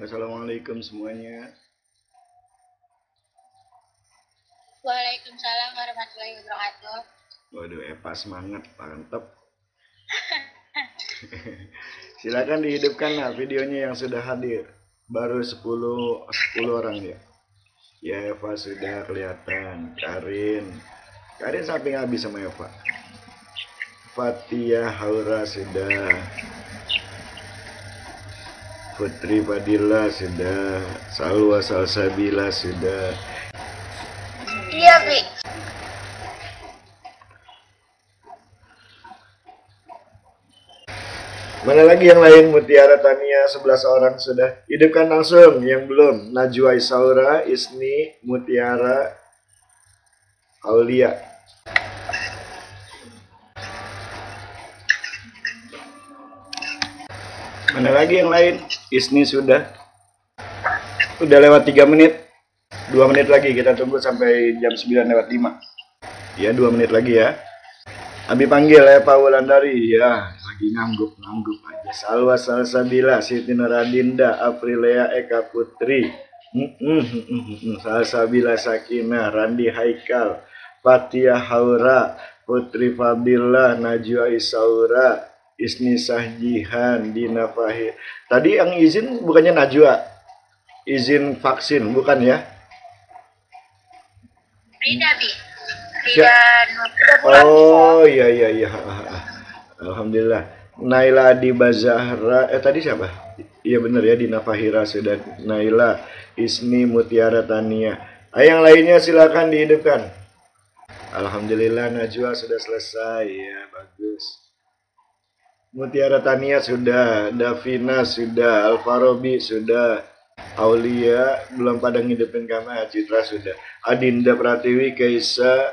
Assalamualaikum semuanya. Waalaikumsalam warahmatullahi wabarakatuh. Waduh, Eva semangat, mantap. Silakan dihidupkan nah videonya yang sudah hadir. Baru 10 orang ya. Ya, Eva sudah kelihatan. Karin samping habis sama Eva. Fatia Haura sudah. Putri Fadila sudah, Salwa Salsabila sudah. Iya, Bi. Mana lagi yang lain? Mutiara Tania 11 orang sudah. Hidupkan langsung yang belum. Najwa Isaura, Isni, Mutiara, Aulia. Mana lagi yang lain? Isni sudah. Udah lewat 3 menit. 2 menit lagi kita tunggu sampai jam 9:05. Ya, 2 menit lagi ya. Abi panggil ya Pak Wulandari. Ya, lagi ngangguk aja. Salwa Salsabila, Siti Nuradinda, Aprilea Eka Putri. Salsabila Sakinah, Randi Haikal, Fatia Haura, Putri Fadila, Najwa Isaura, Isni Sahjihan, Dina Fahir. Tadi yang izin bukannya Najwa, izin vaksin bukan ya? Rida, Bi. Rida Oh iya. Alhamdulillah. Naila Adiba Zahra. Tadi siapa? Iya benar ya, Dina Fahira sudah. Naila, Isni, Mutiara Tania. Yang lainnya silakan dihidupkan. Alhamdulillah Najwa sudah selesai ya, bagus. Mutiara Tania sudah, Davina sudah, Alfarobi sudah, Aulia belum pada ngidupin kamera, Citra sudah, Adinda Pratiwi, Kaisa,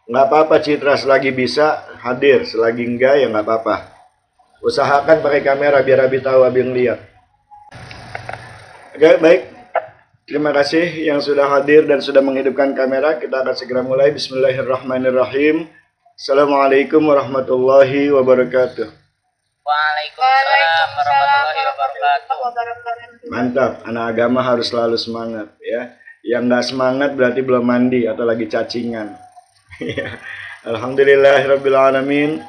nggak apa-apa Citra, selagi bisa hadir, selagi enggak ya nggak apa-apa. Usahakan pakai kamera biar Abi tahu, Abi ngeliat. Oke, baik. Terima kasih yang sudah hadir dan sudah menghidupkan kamera. Kita akan segera mulai. Bismillahirrahmanirrahim. Assalamualaikum warahmatullahi wabarakatuh. Waalaikumsalam warahmatullahi wabarakatuh. Mantap, anak agama harus selalu semangat ya. Yang nggak semangat berarti belum mandi atau lagi cacingan. Alhamdulillahirabbil alamin.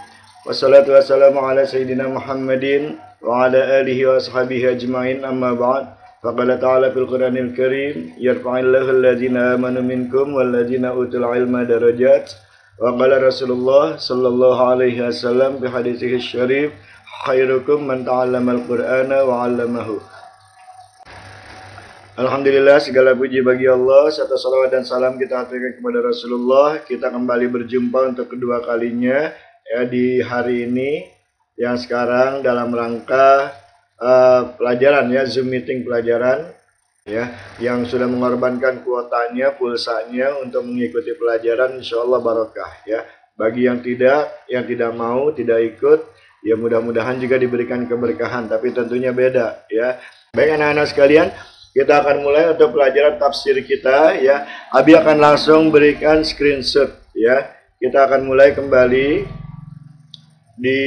Wassalatu wassalamu ala sayyidina Muhammadin wa ala alihi wa ashabihi ajmain, amma ba'd. Faqala ta'ala fil Qur'anil Karim, yarfa'illahu alladhina amanu minkum walladhina utul ilma darajat. Wa qala Rasulullah sallallahu alaihi wasallam fi haditsih syarif, khairukum man ta'allamal Qur'ana wa 'allamahu. Alhamdulillah, segala puji bagi Allah. Serta salawat dan salam kita aturkan kepada Rasulullah. Kita kembali berjumpa untuk kedua kalinya ya di hari ini, yang sekarang dalam rangka pelajaran ya, Zoom meeting pelajaran ya, yang sudah mengorbankan kuotanya, pulsanya untuk mengikuti pelajaran, insya Allah barokah ya. Bagi yang tidak mau, tidak ikut, ya mudah-mudahan juga diberikan keberkahan, tapi tentunya beda ya. Baik anak-anak sekalian, kita akan mulai untuk pelajaran tafsir kita ya. Abi akan langsung berikan screenshot ya. Kita akan mulai kembali di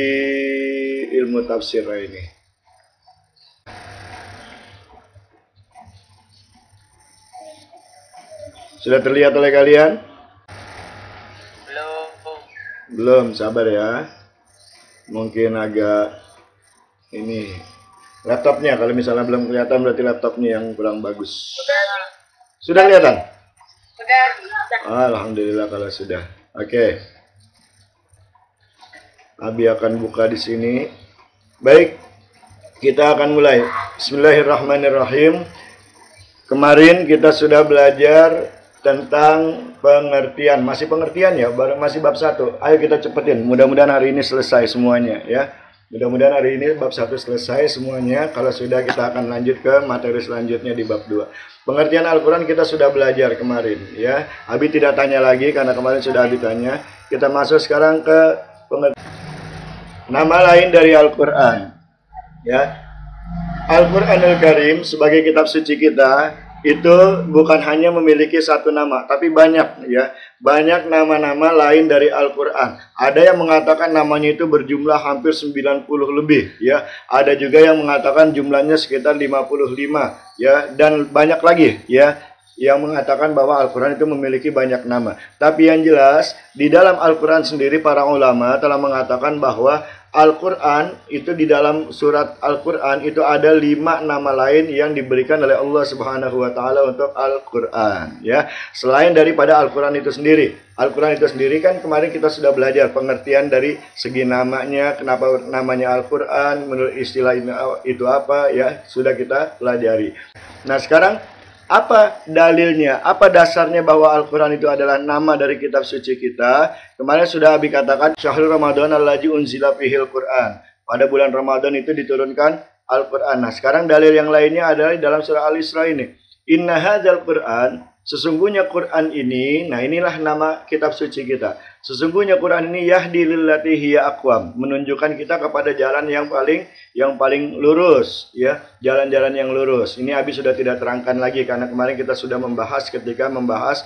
ilmu tafsir ini. Sudah terlihat oleh kalian? Belum, sabar ya. Mungkin agak ini Laptopnya, kalau misalnya belum kelihatan berarti laptopnya yang kurang bagus. Sudah. Sudah kelihatan? Sudah. Alhamdulillah kalau sudah. Oke. Abi akan buka di sini. Baik, kita akan mulai. Bismillahirrahmanirrahim. Kemarin kita sudah belajar tentang pengertian. Masih pengertian ya, masih bab 1. Ayo kita cepetin. Mudah-mudahan hari ini selesai semuanya ya. Mudah-mudahan hari ini bab 1 selesai semuanya. Kalau sudah, kita akan lanjut ke materi selanjutnya di bab 2. Pengertian Al-Quran kita sudah belajar kemarin ya. Abi tidak tanya lagi karena kemarin sudah Abi tanya. Kita masuk sekarang ke pengertian. Nama lain dari Al-Quran ya. Al-Quranul Karim sebagai kitab suci kita itu bukan hanya memiliki satu nama, tapi banyak ya. Banyak nama-nama lain dari Al-Quran. Ada yang mengatakan namanya itu berjumlah hampir 90 lebih ya. Ada juga yang mengatakan jumlahnya sekitar 55 ya, dan banyak lagi ya yang mengatakan bahwa Al-Quran itu memiliki banyak nama. Tapi yang jelas di dalam Al-Quran sendiri para ulama telah mengatakan bahwa Al-Quran itu di dalam surat Al-Quran itu ada 5 nama lain yang diberikan oleh Allah Subhanahu wa Ta'ala untuk Al-Quran ya. Selain daripada Al-Quran itu sendiri. Al-Quran itu sendiri kan kemarin kita sudah belajar pengertian dari segi namanya, kenapa namanya Al-Quran, menurut istilah itu apa ya, sudah kita pelajari. Nah sekarang apa dalilnya? Apa dasarnya bahwa Al-Quran itu adalah nama dari kitab suci kita? Kemarin sudah Abi katakan Syahrul Ramadan allazi unzila fihil Quran. Pada bulan Ramadan itu diturunkan Al-Quran. Nah sekarang dalil yang lainnya adalah dalam surah Al-Isra ini. Inna hadzal Quran, sesungguhnya Quran ini, nah inilah nama kitab suci kita. Sesungguhnya Quran ini yahdi lillati hiya aqwam, menunjukkan kita kepada jalan yang paling lurus ya, jalan-jalan yang lurus. Ini Abi sudah tidak terangkan lagi karena kemarin kita sudah membahas ketika membahas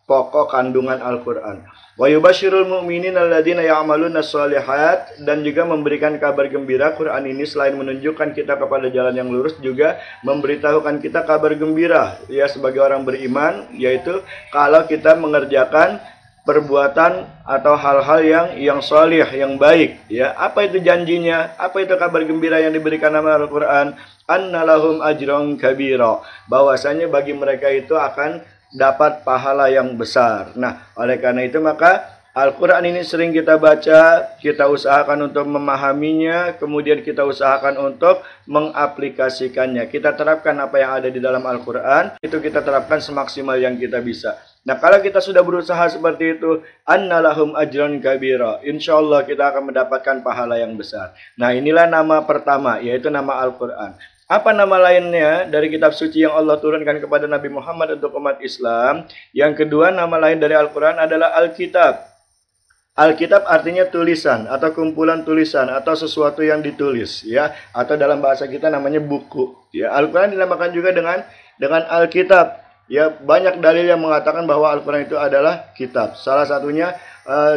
pokok kandungan Al-Quran. Wa yubasyirul mu'minin alladzina ya'maluna shalihat, dan juga memberikan kabar gembira. Quran ini selain menunjukkan kita kepada jalan yang lurus juga memberitahukan kita kabar gembira ya sebagai orang beriman, yaitu kalau kita mengerjakan perbuatan atau hal-hal yang salih, yang baik ya. Apa itu janjinya? Apa itu kabar gembira yang diberikan nama Al-Quran? Annalahum ajron kabira, bahwasanya bagi mereka itu akan dapat pahala yang besar. Nah, oleh karena itu maka Al-Quran ini sering kita baca, kita usahakan untuk memahaminya, kemudian kita usahakan untuk mengaplikasikannya. Kita terapkan apa yang ada di dalam Al-Quran, itu kita terapkan semaksimal yang kita bisa. Nah, kalau kita sudah berusaha seperti itu, annalahum ajran kabira, insya Allah kita akan mendapatkan pahala yang besar. Nah, inilah nama pertama, yaitu nama Al-Quran. Apa nama lainnya dari kitab suci yang Allah turunkan kepada Nabi Muhammad untuk umat Islam? Yang kedua, nama lain dari Al-Quran adalah Alkitab. Alkitab artinya tulisan atau kumpulan tulisan atau sesuatu yang ditulis ya, atau dalam bahasa kita namanya buku ya. Al-Quran dinamakan juga dengan Alkitab ya. Banyak dalil yang mengatakan bahwa Al-Quran itu adalah kitab. Salah satunya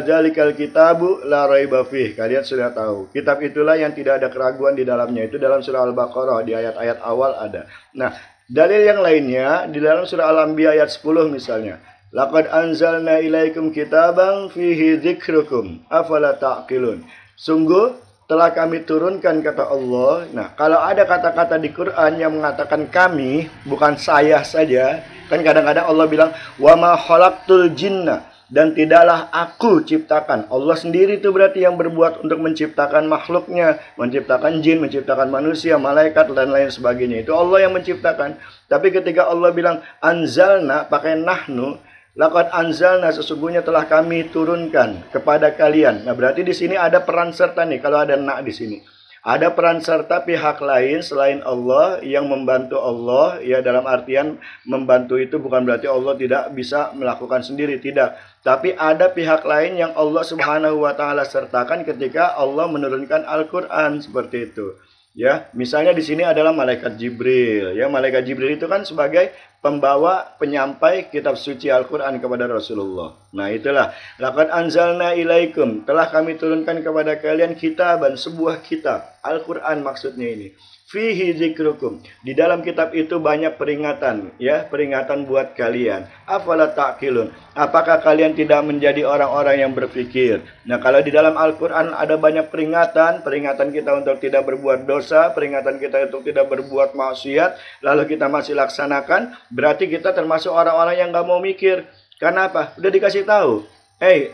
Zalikal kitabu la raiba fih. Kalian sudah tahu. Kitab itulah yang tidak ada keraguan di dalamnya. Itu dalam surah Al-Baqarah di ayat-ayat awal ada. Nah, dalil yang lainnya di dalam surah Al-Anbiya ayat 10 misalnya. Laqad anzalna ilaikum kitaban fihi dzikrukum afala ta'qilun. Sungguh telah kami turunkan, kata Allah. Nah, kalau ada kata-kata di Quran yang mengatakan kami, bukan saya saja. Kan kadang-kadang Allah bilang wa ma khalaqtul jinna, dan tidaklah aku ciptakan. Allah sendiri itu berarti yang berbuat untuk menciptakan makhluknya, menciptakan jin, menciptakan manusia, malaikat, dan lain sebagainya. Itu Allah yang menciptakan. Tapi ketika Allah bilang anzalna, pakai nahnu, laqad anzalna, sesungguhnya telah kami turunkan kepada kalian. Nah, berarti di sini ada peran serta nih. Kalau ada na di sini, ada peran serta pihak lain selain Allah yang membantu Allah ya. Dalam artian membantu itu bukan berarti Allah tidak bisa melakukan sendiri, tidak. Tapi ada pihak lain yang Allah Subhanahu wa Ta'ala sertakan ketika Allah menurunkan Al-Quran, seperti itu. Ya, misalnya di sini adalah malaikat Jibril. Ya, malaikat Jibril itu kan sebagai pembawa, penyampai kitab suci Al-Quran kepada Rasulullah. Nah, itulah. Laqad anzalna ilaikum, telah kami turunkan kepada kalian kitaban, sebuah kitab. Al-Quran maksudnya ini. Fihi zikrukum. Di dalam kitab itu banyak peringatan, ya, peringatan buat kalian. Afala ta'qilun. Apakah kalian tidak menjadi orang-orang yang berpikir? Nah, kalau di dalam Al-Qur'an ada banyak peringatan, peringatan kita untuk tidak berbuat dosa, peringatan kita untuk tidak berbuat maksiat, lalu kita masih laksanakan, berarti kita termasuk orang-orang yang nggak mau mikir. Karena apa? Udah dikasih tahu.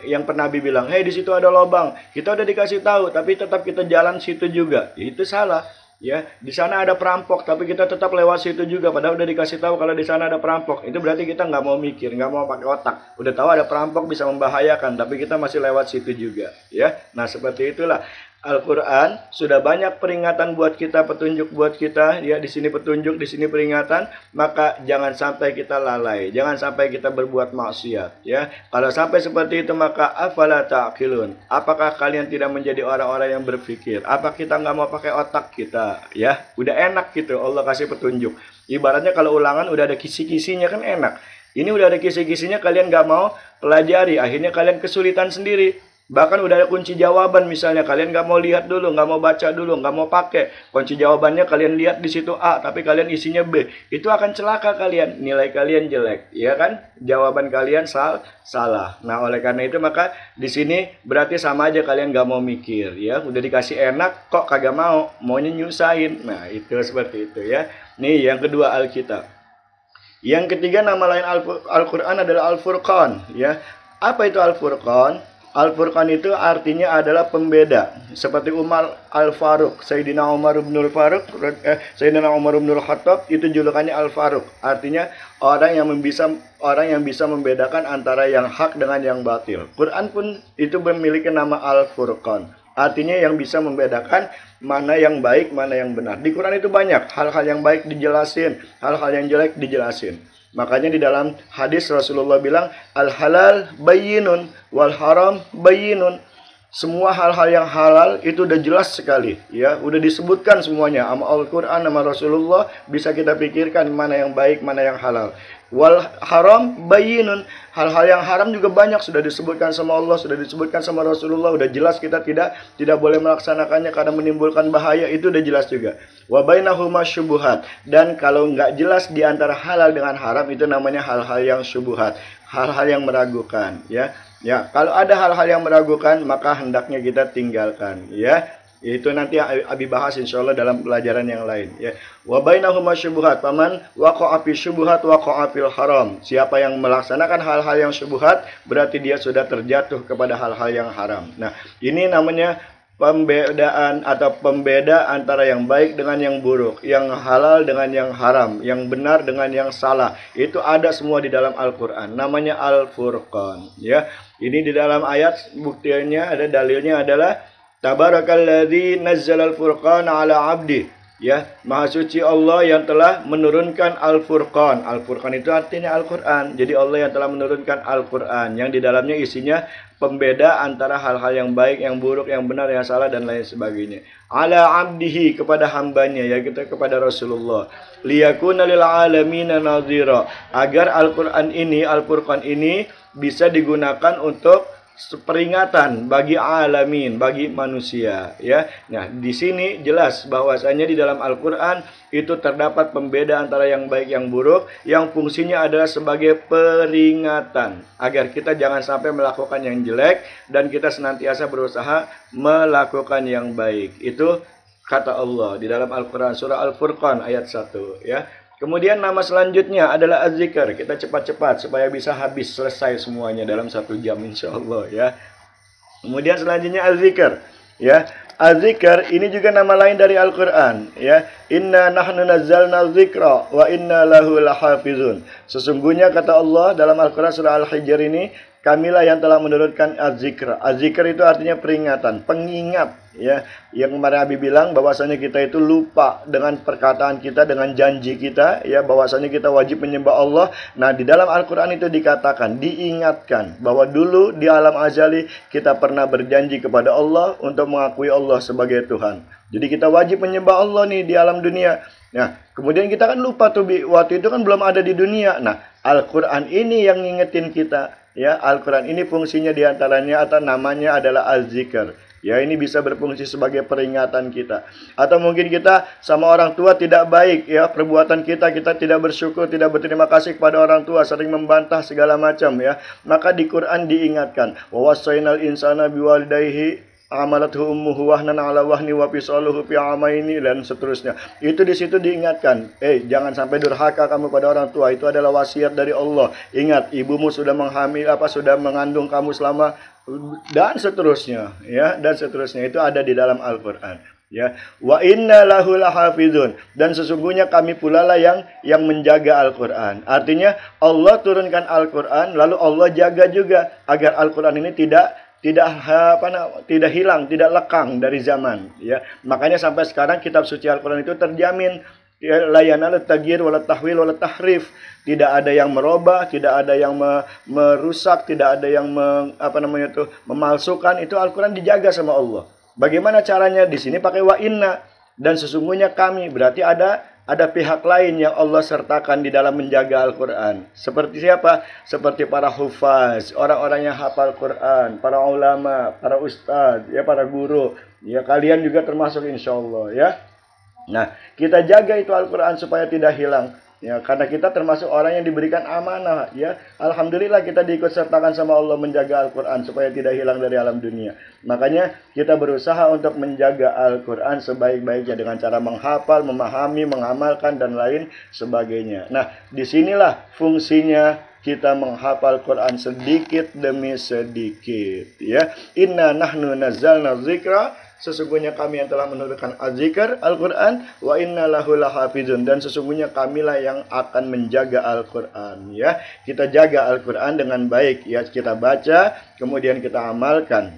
Yang pernah Nabi bilang, di situ ada lubang. Kita udah dikasih tahu, tapi tetap kita jalan situ juga. Itu salah. Ya, di sana ada perampok, tapi kita tetap lewat situ juga. Padahal udah dikasih tahu kalau di sana ada perampok. Itu berarti kita nggak mau mikir, nggak mau pakai otak. Udah tahu ada perampok bisa membahayakan, tapi kita masih lewat situ juga. Ya, nah seperti itulah. Al-Quran sudah banyak peringatan buat kita, petunjuk buat kita. Ya, di sini petunjuk, di sini peringatan. Maka jangan sampai kita lalai, jangan sampai kita berbuat maksiat. Ya, kalau sampai seperti itu maka afala ta'qilun. Apakah kalian tidak menjadi orang-orang yang berpikir? Apa kita nggak mau pakai otak kita? Ya, udah enak gitu. Allah kasih petunjuk. Ibaratnya kalau ulangan udah ada kisi-kisinya kan enak. Ini udah ada kisi-kisinya, kalian nggak mau pelajari, akhirnya kalian kesulitan sendiri. Bahkan udah ada kunci jawaban misalnya, kalian nggak mau lihat dulu, nggak mau baca dulu, nggak mau pakai. Kunci jawabannya kalian lihat di situ A, tapi kalian isinya B. Itu akan celaka kalian, nilai kalian jelek, ya kan? Jawaban kalian salah. Nah, oleh karena itu maka di sini berarti sama aja kalian nggak mau mikir, ya. Udah dikasih enak, kok kagak mau, maunya nyusahin. Nah, itu seperti itu ya. Nih yang kedua Alkitab. Yang ketiga nama lain Al-Quran adalah Al-Furqan, ya. Apa itu Al-Furqan? Al-Furqan itu artinya adalah pembeda. Seperti Umar Al-Faruq, Sayyidina Umar ibnul Faruq, Sayyidina Umar ibnul Khattab, itu julukannya Al-Faruq. Artinya orang yang bisa membedakan antara yang hak dengan yang batil. Quran pun itu memiliki nama Al-Furqan. Artinya yang bisa membedakan mana yang baik, mana yang benar. Di Quran itu banyak hal-hal yang baik dijelasin, hal-hal yang jelek dijelasin. Makanya di dalam hadis Rasulullah bilang, al-halal bayyinun wal haram bayyinun. Semua hal-hal yang halal itu udah jelas sekali, ya, udah disebutkan semuanya sama Al-Qur'an, sama Rasulullah, bisa kita pikirkan mana yang baik, mana yang halal. Wal haram bayyinun, hal-hal yang haram juga banyak, sudah disebutkan sama Allah, sudah disebutkan sama Rasulullah, udah jelas kita tidak boleh melaksanakannya karena menimbulkan bahaya, itu udah jelas juga. Wa bainahuma syubuhat, dan kalau nggak jelas di antara halal dengan haram itu namanya hal-hal yang syubuhat, hal-hal yang meragukan, ya. Ya, kalau ada hal-hal yang meragukan maka hendaknya kita tinggalkan, ya. Itu nanti Abi bahas insyaallah dalam pelajaran yang lain, ya. Wa bainahuma syubuhat, paman waqa'a fi syubuhat waqa'a fil haram. Siapa yang melaksanakan hal-hal yang syubuhat berarti dia sudah terjatuh kepada hal-hal yang haram. Nah, ini namanya pembedaan atau pembeda antara yang baik dengan yang buruk, yang halal dengan yang haram, yang benar dengan yang salah. Itu ada semua di dalam Al-Qur'an. Namanya Al-Furqan, ya. Ini di dalam ayat buktinya ada, dalilnya adalah Tabarakalladzi nazzalal furqana ala 'abdi. Ya, Maha suci Allah yang telah menurunkan Al-Furqan. Al-Furqan itu artinya Al-Qur'an. Jadi Allah yang telah menurunkan Al-Qur'an yang di dalamnya isinya pembeda antara hal-hal yang baik, yang buruk, yang benar, yang salah dan lain sebagainya. Ala 'abdihi, kepada hambanya, ya, kita kepada Rasulullah. Liyakuna lil alamin nadhira, agar Al-Qur'an ini, Al-Furqan ini bisa digunakan untuk peringatan bagi alamin, bagi manusia, ya. Nah, di sini jelas bahwasanya di dalam Al-Qur'an itu terdapat pembeda antara yang baik yang buruk, yang fungsinya adalah sebagai peringatan agar kita jangan sampai melakukan yang jelek dan kita senantiasa berusaha melakukan yang baik. Itu kata Allah di dalam Al-Qur'an surah Al-Furqan ayat 1, ya. Kemudian nama selanjutnya adalah Az-Zikr. Kita cepat-cepat supaya bisa habis selesai semuanya dalam 1 jam insyaallah, ya. Kemudian selanjutnya Az-Zikr, ya. Az-Zikr ini juga nama lain dari Al-Qur'an, ya. Inna nahnu nazzalna dzikra wa inna lahu lahafizun. Sesungguhnya kata Allah dalam Al-Qur'an surah Al-Hijr ini, kamilah yang telah menurunkan Az-Zikr. Az-Zikr itu artinya peringatan, pengingat, ya. Yang kemarin Abi bilang bahwasanya kita itu lupa dengan perkataan kita, dengan janji kita, ya, bahwasanya kita wajib menyembah Allah. Nah, di dalam Al-Qur'an itu dikatakan, diingatkan bahwa dulu di alam azali kita pernah berjanji kepada Allah untuk mengakui Allah sebagai Tuhan. Jadi kita wajib menyembah Allah nih di alam dunia. Nah, kemudian kita kan lupa tuh, waktu itu kan belum ada di dunia. Nah, Al-Qur'an ini yang ngingetin kita, ya. Al-Qur'an ini fungsinya diantaranya atau namanya adalah Az-Zikr. Ya, ini bisa berfungsi sebagai peringatan kita. Atau mungkin kita sama orang tua tidak baik, ya, perbuatan kita tidak bersyukur, tidak berterima kasih kepada orang tua, sering membantah segala macam, ya. Maka di Quran diingatkan, wa wasainal insana biwalidayhi amalathu ummuhu wahnan ala wahni wa fisaluhu fi amaini, dan seterusnya. Itu di situ diingatkan, jangan sampai durhaka kamu pada orang tua. Itu adalah wasiat dari Allah. Ingat, ibumu sudah sudah mengandung kamu selama, dan seterusnya, ya, dan seterusnya. Itu ada di dalam Al-Qur'an, ya. Wa inna lahu lahafizun, dan sesungguhnya kami pula lah yang menjaga Al-Qur'an. Artinya Allah turunkan Al-Qur'an, lalu Allah jaga juga agar Al-Qur'an ini tidak hilang, tidak lekang dari zaman, ya. Makanya sampai sekarang kitab suci Al-Qur'an itu terjamin, ya, la yanalu taghyir wala tahwil wala tahrif. Tidak ada yang merubah, tidak ada yang merusak, tidak ada yang memalsukan. Itu Al-Qur'an dijaga sama Allah. Bagaimana caranya? Di sini pakai wa inna, dan sesungguhnya kami, berarti ada pihak lain yang Allah sertakan di dalam menjaga Al-Quran. Seperti siapa? Seperti para hufaz, orang-orang yang hafal Quran, para ulama, para ustadz, ya, para guru. Ya, kalian juga termasuk insya Allah, ya. Nah, kita jaga itu Al-Quran supaya tidak hilang. Ya, karena kita termasuk orang yang diberikan amanah, ya. Alhamdulillah kita diikut sertakan sama Allah menjaga Al-Quran supaya tidak hilang dari alam dunia. Makanya kita berusaha untuk menjaga Al-Quran sebaik-baiknya dengan cara menghafal, memahami, mengamalkan, dan lain sebagainya. Nah, disinilah fungsinya kita menghafal Quran sedikit demi sedikit, ya. Inna nahnu nazzalna dzikra, sesungguhnya kami yang telah menurunkan az-zikr, Al-Quran, wa inna lahu lahafizun, dan sesungguhnya kamilah yang akan menjaga Al-Quran, ya. Kita jaga Al-Quran dengan baik, ya. Kita baca, kemudian kita amalkan.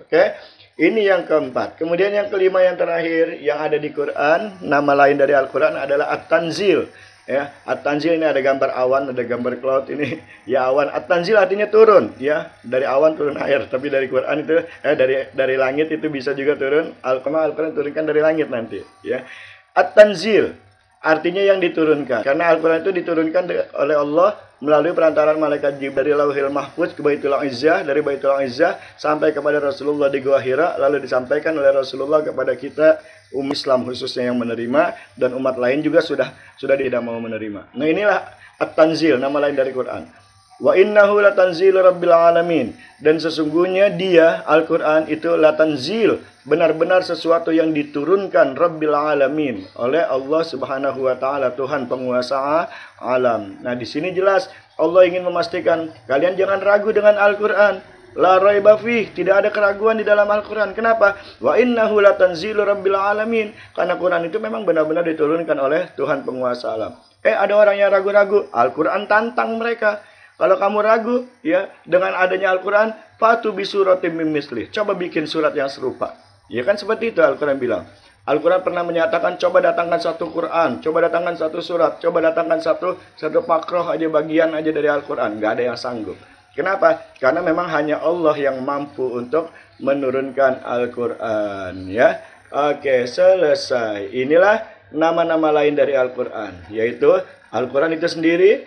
Oke. Ini yang keempat. Kemudian yang kelima, yang terakhir, yang ada di Quran, nama lain dari Al-Quran adalah At-Tanzil. Ya, At-Tanzil ini ada gambar awan, ada gambar cloud ini, ya, awan. At-Tanzil artinya turun, ya, dari awan turun air. Tapi dari Quran itu dari langit itu bisa juga turun. Al-Quran turunkan dari langit nanti, ya. At-Tanzil artinya yang diturunkan. Karena Al-Quran itu diturunkan oleh Allah melalui perantaraan malaikat Jibril dari Lauhil Mahfuz ke Baitul Izzah, dari Baitul Izzah sampai kepada Rasulullah di Gua Hira, lalu disampaikan oleh Rasulullah kepada kita umat Islam khususnya yang menerima, dan umat lain juga sudah tidak mau menerima. Nah, inilah At-Tanzil, nama lain dari Quran. Wa innahu latanzilu rabbil alamin, dan sesungguhnya dia Al-Quran itu latanzil, benar-benar sesuatu yang diturunkan Rabbil alamin, oleh Allah Subhanahu wa taala, Tuhan penguasa alam. Nah, di sini jelas Allah ingin memastikan kalian jangan ragu dengan Al-Quran. La raiba fih, tidak ada keraguan di dalam Al-Quran. Kenapa? Wa innahu latanzilu rabbil alamin, karena Quran itu memang benar-benar diturunkan oleh Tuhan penguasa alam. Ada orang yang ragu-ragu, Al-Quran tantang mereka. Kalau kamu ragu, ya, dengan adanya Al-Quran, fatu bisuratim mim mislih, coba bikin surat yang serupa. Ya kan, seperti itu Al-Quran bilang. Al-Quran pernah menyatakan, coba datangkan satu Quran, coba datangkan satu surat, coba datangkan satu pakroh aja, bagian aja dari Al-Quran. Nggak ada yang sanggup. Kenapa? Karena memang hanya Allah yang mampu untuk menurunkan Al-Quran, ya. Oke, selesai. Inilah nama-nama lain dari Al-Quran, yaitu Al-Quran itu sendiri,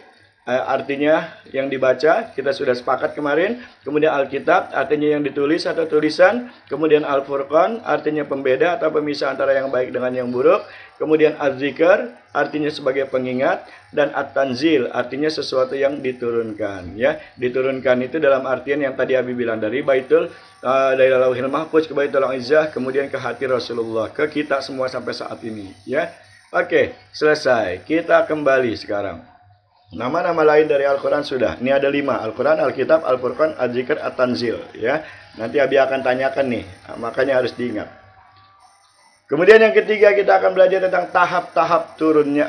artinya yang dibaca, kita sudah sepakat kemarin. Kemudian Alkitab, artinya yang ditulis atau tulisan. Kemudian Al-Furqan, artinya pembeda atau pemisah antara yang baik dengan yang buruk. Kemudian Az-Zikr, artinya sebagai pengingat. Dan At-Tanzil, artinya sesuatu yang diturunkan, ya. Diturunkan itu dalam artian yang tadi Abi bilang, dari dari Lauhil Mahfuz ke Baitul Izzah, kemudian ke hati Rasulullah, ke kita semua sampai saat ini, ya. Oke, selesai. Kita kembali sekarang. Nama-nama lain dari Al-Quran sudah. Ini ada 5. Al-Quran, Alkitab, Al-Furqan, Az-Zikr, At-Tanzil, ya. Nanti Abi akan tanyakan nih, makanya harus diingat. Kemudian yang ketiga, kita akan belajar tentang tahap-tahap turunnya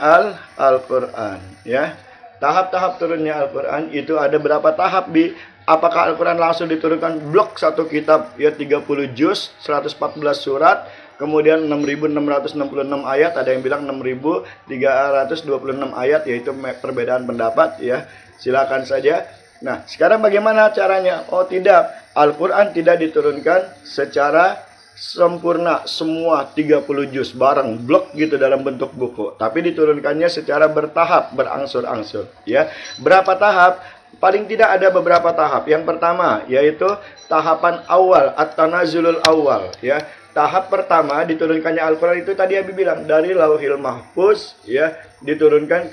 Al-Quran, ya. Tahap-tahap turunnya Al-Quran itu ada berapa tahap, Bi? Apakah Al-Quran langsung diturunkan blok satu kitab, ya, 30 juz, 114 surat, kemudian 6.666 ayat, ada yang bilang 6.326 ayat, yaitu perbedaan pendapat, ya. Silakan saja. Nah, sekarang bagaimana caranya? Oh, tidak. Al-Quran tidak diturunkan secara sempurna semua 30 juz bareng blok gitu dalam bentuk buku, tapi diturunkannya secara bertahap, berangsur-angsur, ya. Berapa tahap? paling tidak ada beberapa tahap. Yang pertama yaitu tahapan awal, at-tanazulul awal, ya. Tahap pertama diturunkannya Al-Qur'an itu tadi Abi bilang dari Lauhil Mahfuz, ya, diturunkan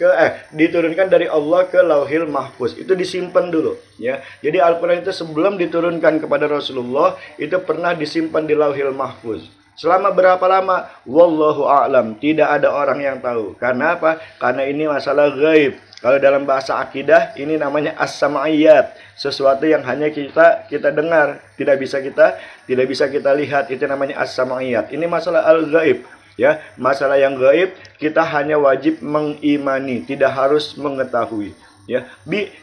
dari Allah ke Lauhil Mahfuz. Itu disimpan dulu, ya. Jadi Al-Qur'an itu sebelum diturunkan kepada Rasulullah itu pernah disimpan di Lauhil Mahfuz. Selama berapa lama? Wallahu a'lam. Tidak ada orang yang tahu. Karena apa? Karena ini masalah gaib. Kalau dalam bahasa akidah ini namanya as-sam'iyat, sesuatu yang hanya kita dengar, tidak bisa kita lihat, itu namanya as-sam'iyat. Ini masalah al-gaib, ya. Masalah yang gaib kita hanya wajib mengimani, tidak harus mengetahui, ya.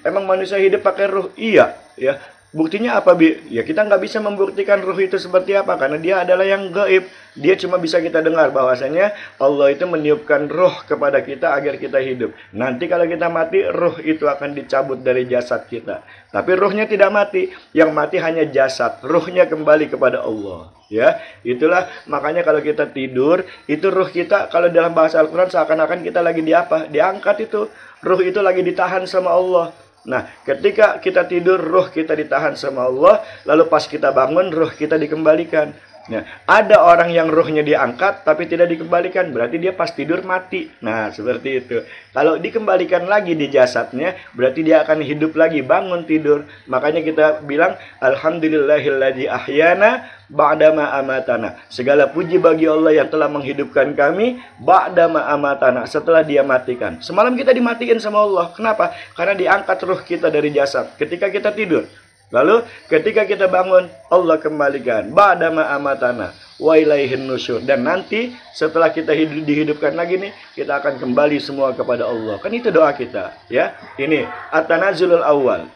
Emang manusia hidup pakai ruh? Iya, ya. Buktinya apa, Bi? Ya kita nggak bisa membuktikan ruh itu seperti apa karena dia adalah yang gaib. Dia cuma bisa kita dengar bahwasanya Allah itu meniupkan ruh kepada kita agar kita hidup. Nanti kalau kita mati, ruh itu akan dicabut dari jasad kita. Tapi ruhnya tidak mati. Yang mati hanya jasad. Ruhnya kembali kepada Allah. Ya, itulah makanya kalau kita tidur, itu ruh kita kalau dalam bahasa Al-Quran seakan-akan kita lagi diangkat itu. Ruh itu lagi ditahan sama Allah. Nah, ketika kita tidur, ruh kita ditahan sama Allah, lalu pas kita bangun, ruh kita dikembalikan. Nah, ada orang yang ruhnya diangkat tapi tidak dikembalikan, berarti dia pas tidur mati. Nah, seperti itu. Kalau dikembalikan lagi di jasadnya, berarti dia akan hidup lagi, bangun tidur. Makanya kita bilang, Alhamdulillahilladzi ahyana ba'dama amatana. Segala puji bagi Allah yang telah menghidupkan kami ba'dama amatana, setelah dia matikan. Semalam kita dimatiin sama Allah. Kenapa? Karena diangkat ruh kita dari jasad ketika kita tidur. Lalu ketika kita bangun, Allah kembalikan ba'dama amatana wa ilaihin nusyur. Dan nanti setelah kita dihidupkan lagi nih, kita akan kembali semua kepada Allah. Kan itu doa kita, ya. Ini at-tanazulul awal.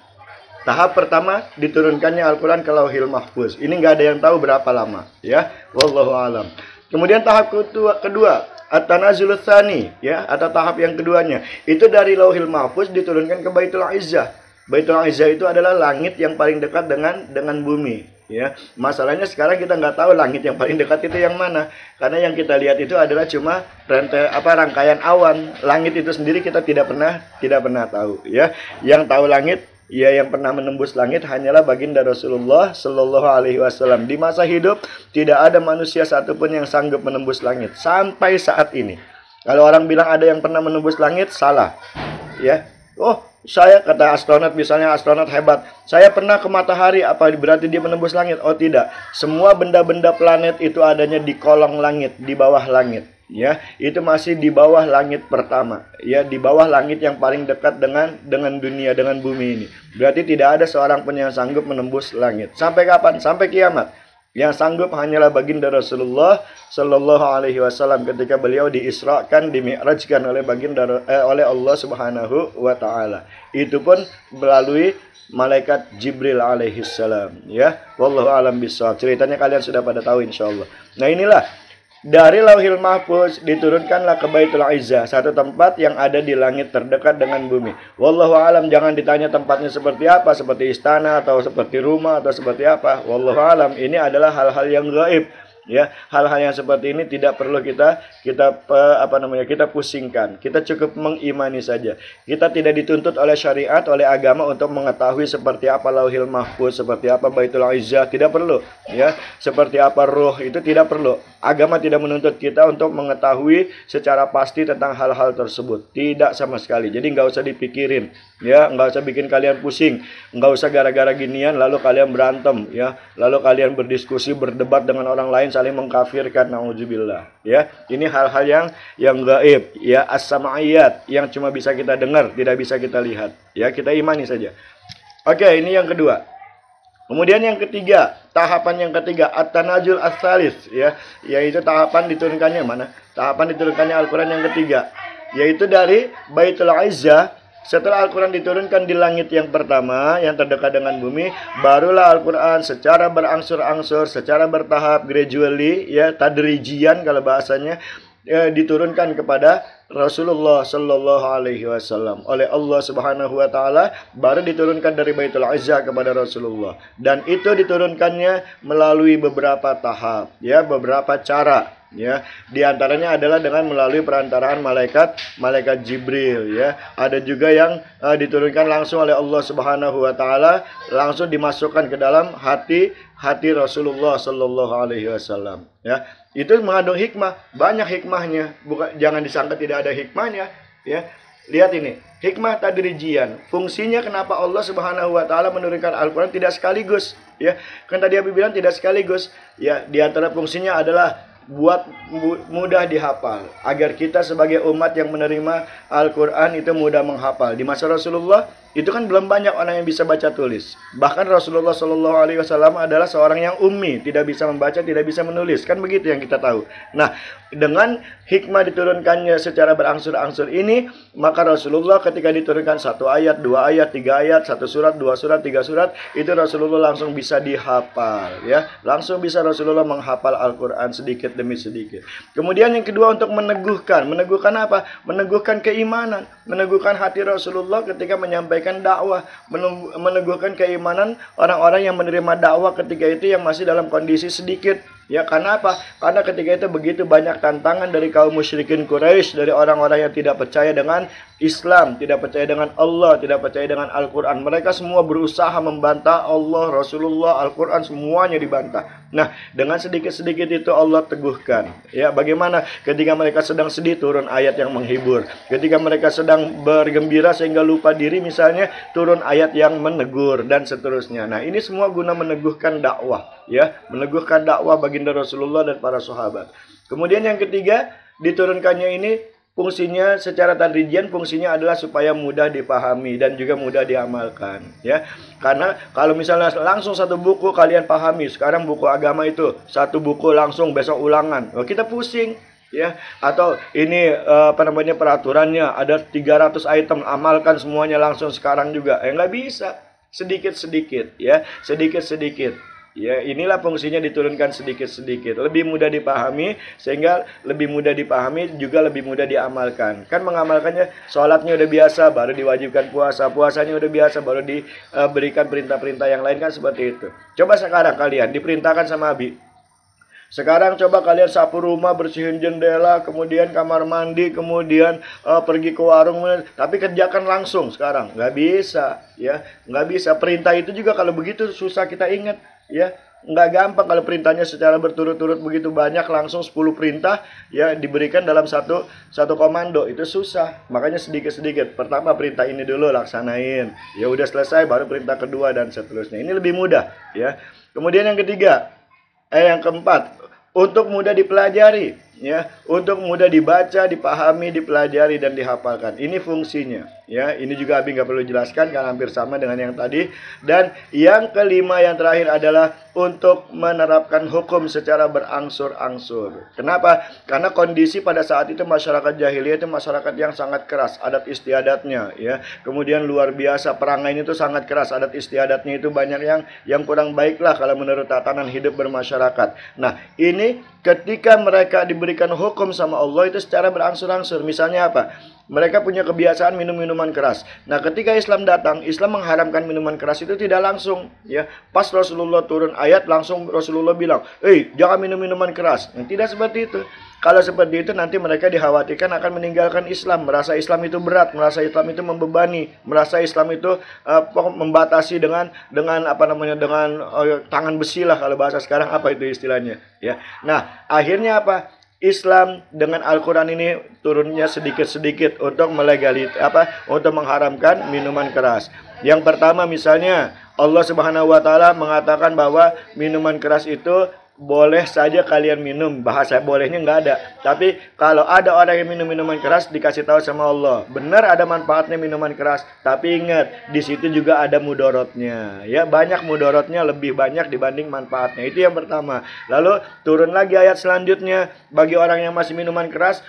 Tahap pertama diturunkannya Al-Quran ke Lauhil Mahfuz. Ini nggak ada yang tahu berapa lama, ya. Wallahu alam. Kemudian tahap kedua at-tanazulul tsani, ya, atau tahap yang keduanya. Itu dari Lauhil Mahfuz diturunkan ke Baitul Izzah. Baitul Izzah itu adalah langit yang paling dekat dengan bumi, ya. Masalahnya sekarang kita nggak tahu langit yang paling dekat itu yang mana, karena yang kita lihat itu adalah cuma rangkaian awan. Langit itu sendiri kita tidak pernah tahu, ya. Yang tahu langit, ya, yang pernah menembus langit hanyalah baginda Rasulullah Shallallahu Alaihi Wasallam. Di masa hidup tidak ada manusia satupun yang sanggup menembus langit sampai saat ini. Kalau orang bilang ada yang pernah menembus langit, salah, ya. Oh, saya, kata astronot misalnya, astronot hebat, saya pernah ke matahari, apa berarti dia menembus langit? Oh tidak, semua benda-benda planet itu adanya di kolong langit, di bawah langit, ya. Itu masih di bawah langit pertama, ya, di bawah langit yang paling dekat dengan dunia, dengan bumi ini. Berarti tidak ada seorang pun yang sanggup menembus langit. Sampai kapan? Sampai kiamat. Yang sanggup hanyalah baginda Rasulullah Sallallahu Alaihi Wasallam ketika beliau diisrakan, dimi'rajkan oleh Allah Subhanahu Wa Taala. Itu pun melalui malaikat Jibril alaihissalam, ya. Wallahu alam bishawab. Ceritanya kalian sudah pada tahu insyaallah. Nah, inilah dari Lauhil Mahfuz diturunkanlah ke Baitul Izzah, satu tempat yang ada di langit terdekat dengan bumi. Wallahu alam, jangan ditanya tempatnya seperti apa, seperti istana atau seperti rumah atau seperti apa. Wallahu alam, ini adalah hal-hal yang gaib, ya. Hal-hal yang seperti ini tidak perlu kita pusingkan. Kita cukup mengimani saja. Kita tidak dituntut oleh syariat, oleh agama untuk mengetahui seperti apa Lauhil Mahfuz, seperti apa Baitul Izzah, tidak perlu, ya. Seperti apa ruh, itu tidak perlu. Agama tidak menuntut kita untuk mengetahui secara pasti tentang hal-hal tersebut. Tidak sama sekali. Jadi nggak usah dipikirin, ya. Nggak usah bikin kalian pusing. Nggak usah gara-gara ginian lalu kalian berantem, ya. Lalu kalian berdiskusi, berdebat dengan orang lain, saling mengkafirkan, naudzubillah, ya. Ini hal-hal yang gaib, ya, as-sam'iyat, yang cuma bisa kita dengar, tidak bisa kita lihat, ya. Kita imani saja. Oke, ini yang kedua. Kemudian yang ketiga, tahapan yang ketiga, at-tanazul ats-tsalits, ya, yaitu tahapan diturunkannya mana? Tahapan diturunkannya Al-Qur'an yang ketiga, yaitu dari Baitul Izzah. Setelah Al-Quran diturunkan di langit yang pertama, yang terdekat dengan bumi, barulah Al-Quran secara berangsur-angsur, secara bertahap, gradually, ya, tadrijian kalau bahasanya, diturunkan kepada Rasulullah Sallallahu Alaihi Wasallam oleh Allah Subhanahu Wa Taala. Baru diturunkan dari Baitul Izzah kepada Rasulullah, dan itu diturunkannya melalui beberapa tahap, ya, beberapa cara. ya. Di antaranya adalah dengan melalui perantaraan malaikat Jibril, ya. Ada juga yang diturunkan langsung oleh Allah Subhanahu wa taala, langsung dimasukkan ke dalam hati Rasulullah sallallahu alaihi wasallam, ya. Itu mengandung hikmah, banyak hikmahnya. Bukan, jangan disangka tidak ada hikmahnya, ya. Lihat ini, hikmah tadrijian. Fungsinya kenapa Allah Subhanahu wa taala menurunkan Al-Qur'an tidak sekaligus, ya. Kan tadi Abi bilang tidak sekaligus. Ya, di antara fungsinya adalah buat mudah dihafal, agar kita sebagai umat yang menerima Al-Qur'an itu mudah menghafal. Di masa Rasulullah itu kan belum banyak orang yang bisa baca tulis. Bahkan Rasulullah Shallallahu Alaihi Wasallam adalah seorang yang ummi, tidak bisa membaca, tidak bisa menulis. Kan begitu yang kita tahu. Nah, dengan hikmah diturunkannya secara berangsur-angsur ini, maka Rasulullah ketika diturunkan 1 ayat, 2 ayat, 3 ayat, 1 surat, 2 surat, 3 surat, itu Rasulullah langsung bisa dihafal, ya. Langsung bisa Rasulullah menghafal Al-Qur'an sedikit demi sedikit. Kemudian yang kedua, untuk meneguhkan apa? Meneguhkan keimanan, meneguhkan hati Rasulullah ketika menyampaikan dakwah, meneguhkan keimanan orang-orang yang menerima dakwah ketika itu yang masih dalam kondisi sedikit. Ya, karena apa? Karena ketika itu begitu banyak tantangan dari kaum musyrikin Quraisy, dari orang-orang yang tidak percaya dengan Islam, tidak percaya dengan Allah, tidak percaya dengan Al-Quran. Mereka semua berusaha membantah Allah, Rasulullah, Al-Quran, semuanya dibantah. Nah, dengan sedikit-sedikit itu Allah teguhkan. Ya, bagaimana ketika mereka sedang sedih, turun ayat yang menghibur. Ketika mereka sedang bergembira sehingga lupa diri misalnya, turun ayat yang menegur, dan seterusnya. Nah, ini semua guna meneguhkan dakwah, ya, meneguhkan dakwah baginda Rasulullah dan para sahabat. Kemudian yang ketiga, diturunkannya ini fungsinya secara tadrijian, fungsinya adalah supaya mudah dipahami dan juga mudah diamalkan, ya. Karena kalau misalnya langsung satu buku kalian pahami, sekarang buku agama itu satu buku langsung besok ulangan, kita pusing, ya. Atau ini peraturannya ada 300 item, amalkan semuanya langsung sekarang juga, nggak bisa. Sedikit-sedikit, ya, sedikit-sedikit. Ya, inilah fungsinya diturunkan sedikit-sedikit, lebih mudah dipahami, sehingga lebih mudah dipahami juga lebih mudah diamalkan. Kan mengamalkannya, sholatnya udah biasa, baru diwajibkan puasa, puasanya udah biasa, baru diberikan perintah-perintah yang lain, kan seperti itu. Coba sekarang kalian diperintahkan sama Abi, sekarang coba kalian sapu rumah, bersihin jendela, kemudian kamar mandi, kemudian pergi ke warung, tapi kerjakan langsung sekarang, nggak bisa, ya, nggak bisa. Perintah itu juga kalau begitu susah kita ingat, ya, nggak gampang kalau perintahnya secara berturut-turut begitu banyak, langsung 10 perintah, ya, diberikan dalam satu komando, itu susah. Makanya sedikit-sedikit. Pertama perintah ini dulu laksanain, ya udah selesai, baru perintah kedua dan seterusnya. Ini lebih mudah, ya. Kemudian yang ketiga, yang keempat, untuk mudah dipelajari, ya, untuk mudah dibaca, dipahami, dipelajari dan dihafalkan. Ini fungsinya, ya. Ini juga Abi nggak perlu jelaskan karena hampir sama dengan yang tadi. Dan yang kelima, yang terakhir adalah untuk menerapkan hukum secara berangsur-angsur. Kenapa? Karena kondisi pada saat itu masyarakat jahiliyah itu masyarakat yang sangat keras, adat istiadatnya, ya. Kemudian luar biasa, perangainya itu sangat keras, adat istiadatnya itu banyak yang kurang baik lah kalau menurut tatanan hidup bermasyarakat. Nah, ini ketika mereka diberikan hukum sama Allah itu secara berangsur-angsur. Misalnya apa? Mereka punya kebiasaan minum minuman keras. Nah, ketika Islam datang, Islam mengharamkan minuman keras itu tidak langsung, ya. Pas Rasulullah turun ayat, langsung Rasulullah bilang, jangan minum minuman keras. Nah, tidak seperti itu. Kalau seperti itu nanti mereka dikhawatirkan akan meninggalkan Islam, merasa Islam itu berat, merasa Islam itu membebani, merasa Islam itu membatasi dengan tangan besi lah, kalau bahasa sekarang apa itu istilahnya, ya. Nah, akhirnya apa? Islam dengan Al-Quran ini turunnya sedikit-sedikit untuk untuk mengharamkan minuman keras. Yang pertama misalnya Allah Subhanahu wa taala mengatakan bahwa minuman keras itu boleh saja kalian minum, bahasa bolehnya nggak ada. Tapi kalau ada orang yang minum minuman keras, dikasih tahu sama Allah, benar ada manfaatnya minuman keras, tapi ingat di situ juga ada mudorotnya, ya, banyak mudorotnya, lebih banyak dibanding manfaatnya. Itu yang pertama. Lalu turun lagi ayat selanjutnya, bagi orang yang masih minuman keras,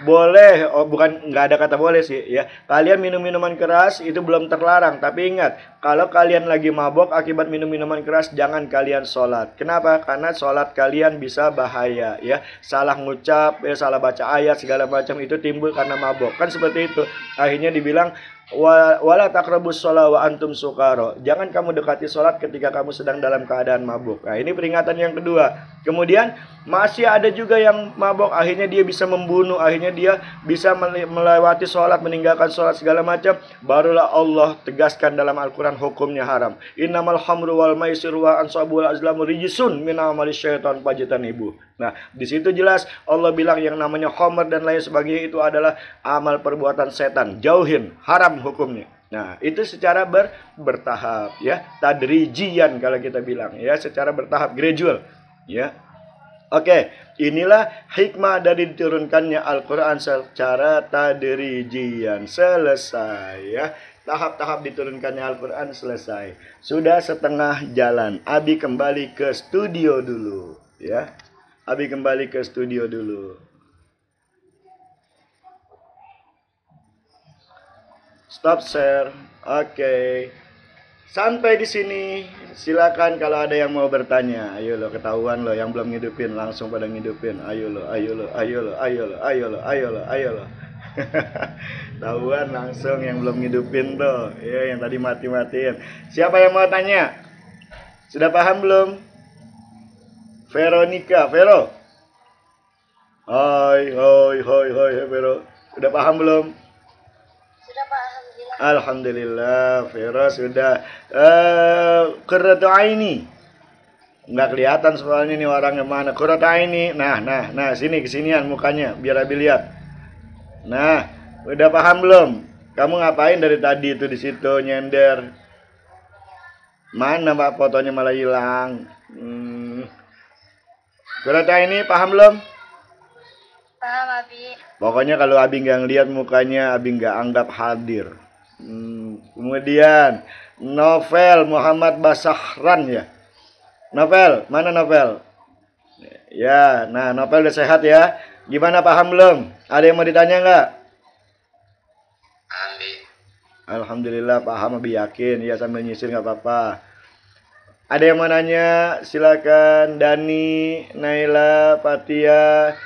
boleh, bukan nggak ada kata boleh sih, ya, kalian minum minuman keras itu belum terlarang, tapi ingat kalau kalian lagi mabok akibat minum minuman keras, jangan kalian sholat. Kenapa? Karena sholat kalian bisa bahaya, ya, salah ngucap, ya, salah baca ayat segala macam itu timbul karena mabok, kan seperti itu. Akhirnya dibilang Wala taqrabus shalah wa antum sukara. Jangan kamu dekati sholat ketika kamu sedang dalam keadaan mabuk. Nah, ini peringatan yang kedua. Kemudian masih ada juga yang mabuk, akhirnya dia bisa membunuh, akhirnya dia bisa melewati sholat, meninggalkan sholat segala macam. Barulah Allah tegaskan dalam Al-Quran hukumnya haram. Innamal khamru wal maisiru wa ansabu wal azlamu rijisun min amali syaitan fajtanibu. Nah, di situ jelas Allah bilang yang namanya khamr dan lain sebagainya itu adalah amal perbuatan setan. Jauhin, haram hukumnya. Nah, itu secara bertahap ya, tadrijian kalau kita bilang ya, secara bertahap, gradual ya. Oke, inilah hikmah dari diturunkannya Al-Quran secara tadrijian. Selesai ya, tahap-tahap diturunkannya Al-Quran selesai. Sudah setengah jalan. Abi kembali ke studio dulu ya. Abi kembali ke studio dulu. Stop share. Oke. Sampai di sini. Silakan kalau ada yang mau bertanya. Ayo lo, ketahuan lo yang belum ngidupin langsung pada ngidupin. Ayo lo, ayo lo, ayo lo, ayo lo, ayo lo, ayo lo, ayo lo. Tahuan langsung yang belum ngidupin tuh. Ya, yang tadi mati-matiin. Siapa yang mau tanya? Sudah paham belum? Veronica, Vero. Hai, Vero. Udah paham belum? Sudah Pak, alhamdulillah. Alhamdulillah, Vero sudah. Qurratu aini. Nggak kelihatan soalnya nih orangnya mana. Qurratu aini. Nah, sini kesinian mukanya biar Abi lihat. Nah, udah paham belum? Kamu ngapain dari tadi itu di situ nyender? Mana Pak fotonya malah hilang? Qurratu aini paham belum? Paham, Abi. Pokoknya kalau Abi nggak ngeliat mukanya, Abi nggak anggap hadir. Kemudian Novel Muhammad Basahran ya. Novel, mana Novel? Ya, nah Novel udah sehat ya. Gimana, paham belum? Ada yang mau ditanya nggak? Alhamdulillah paham, Abi yakin. Ya sambil nyisir nggak apa-apa. Ada yang mau nanya? Silakan. Dani, Naila, Fatia,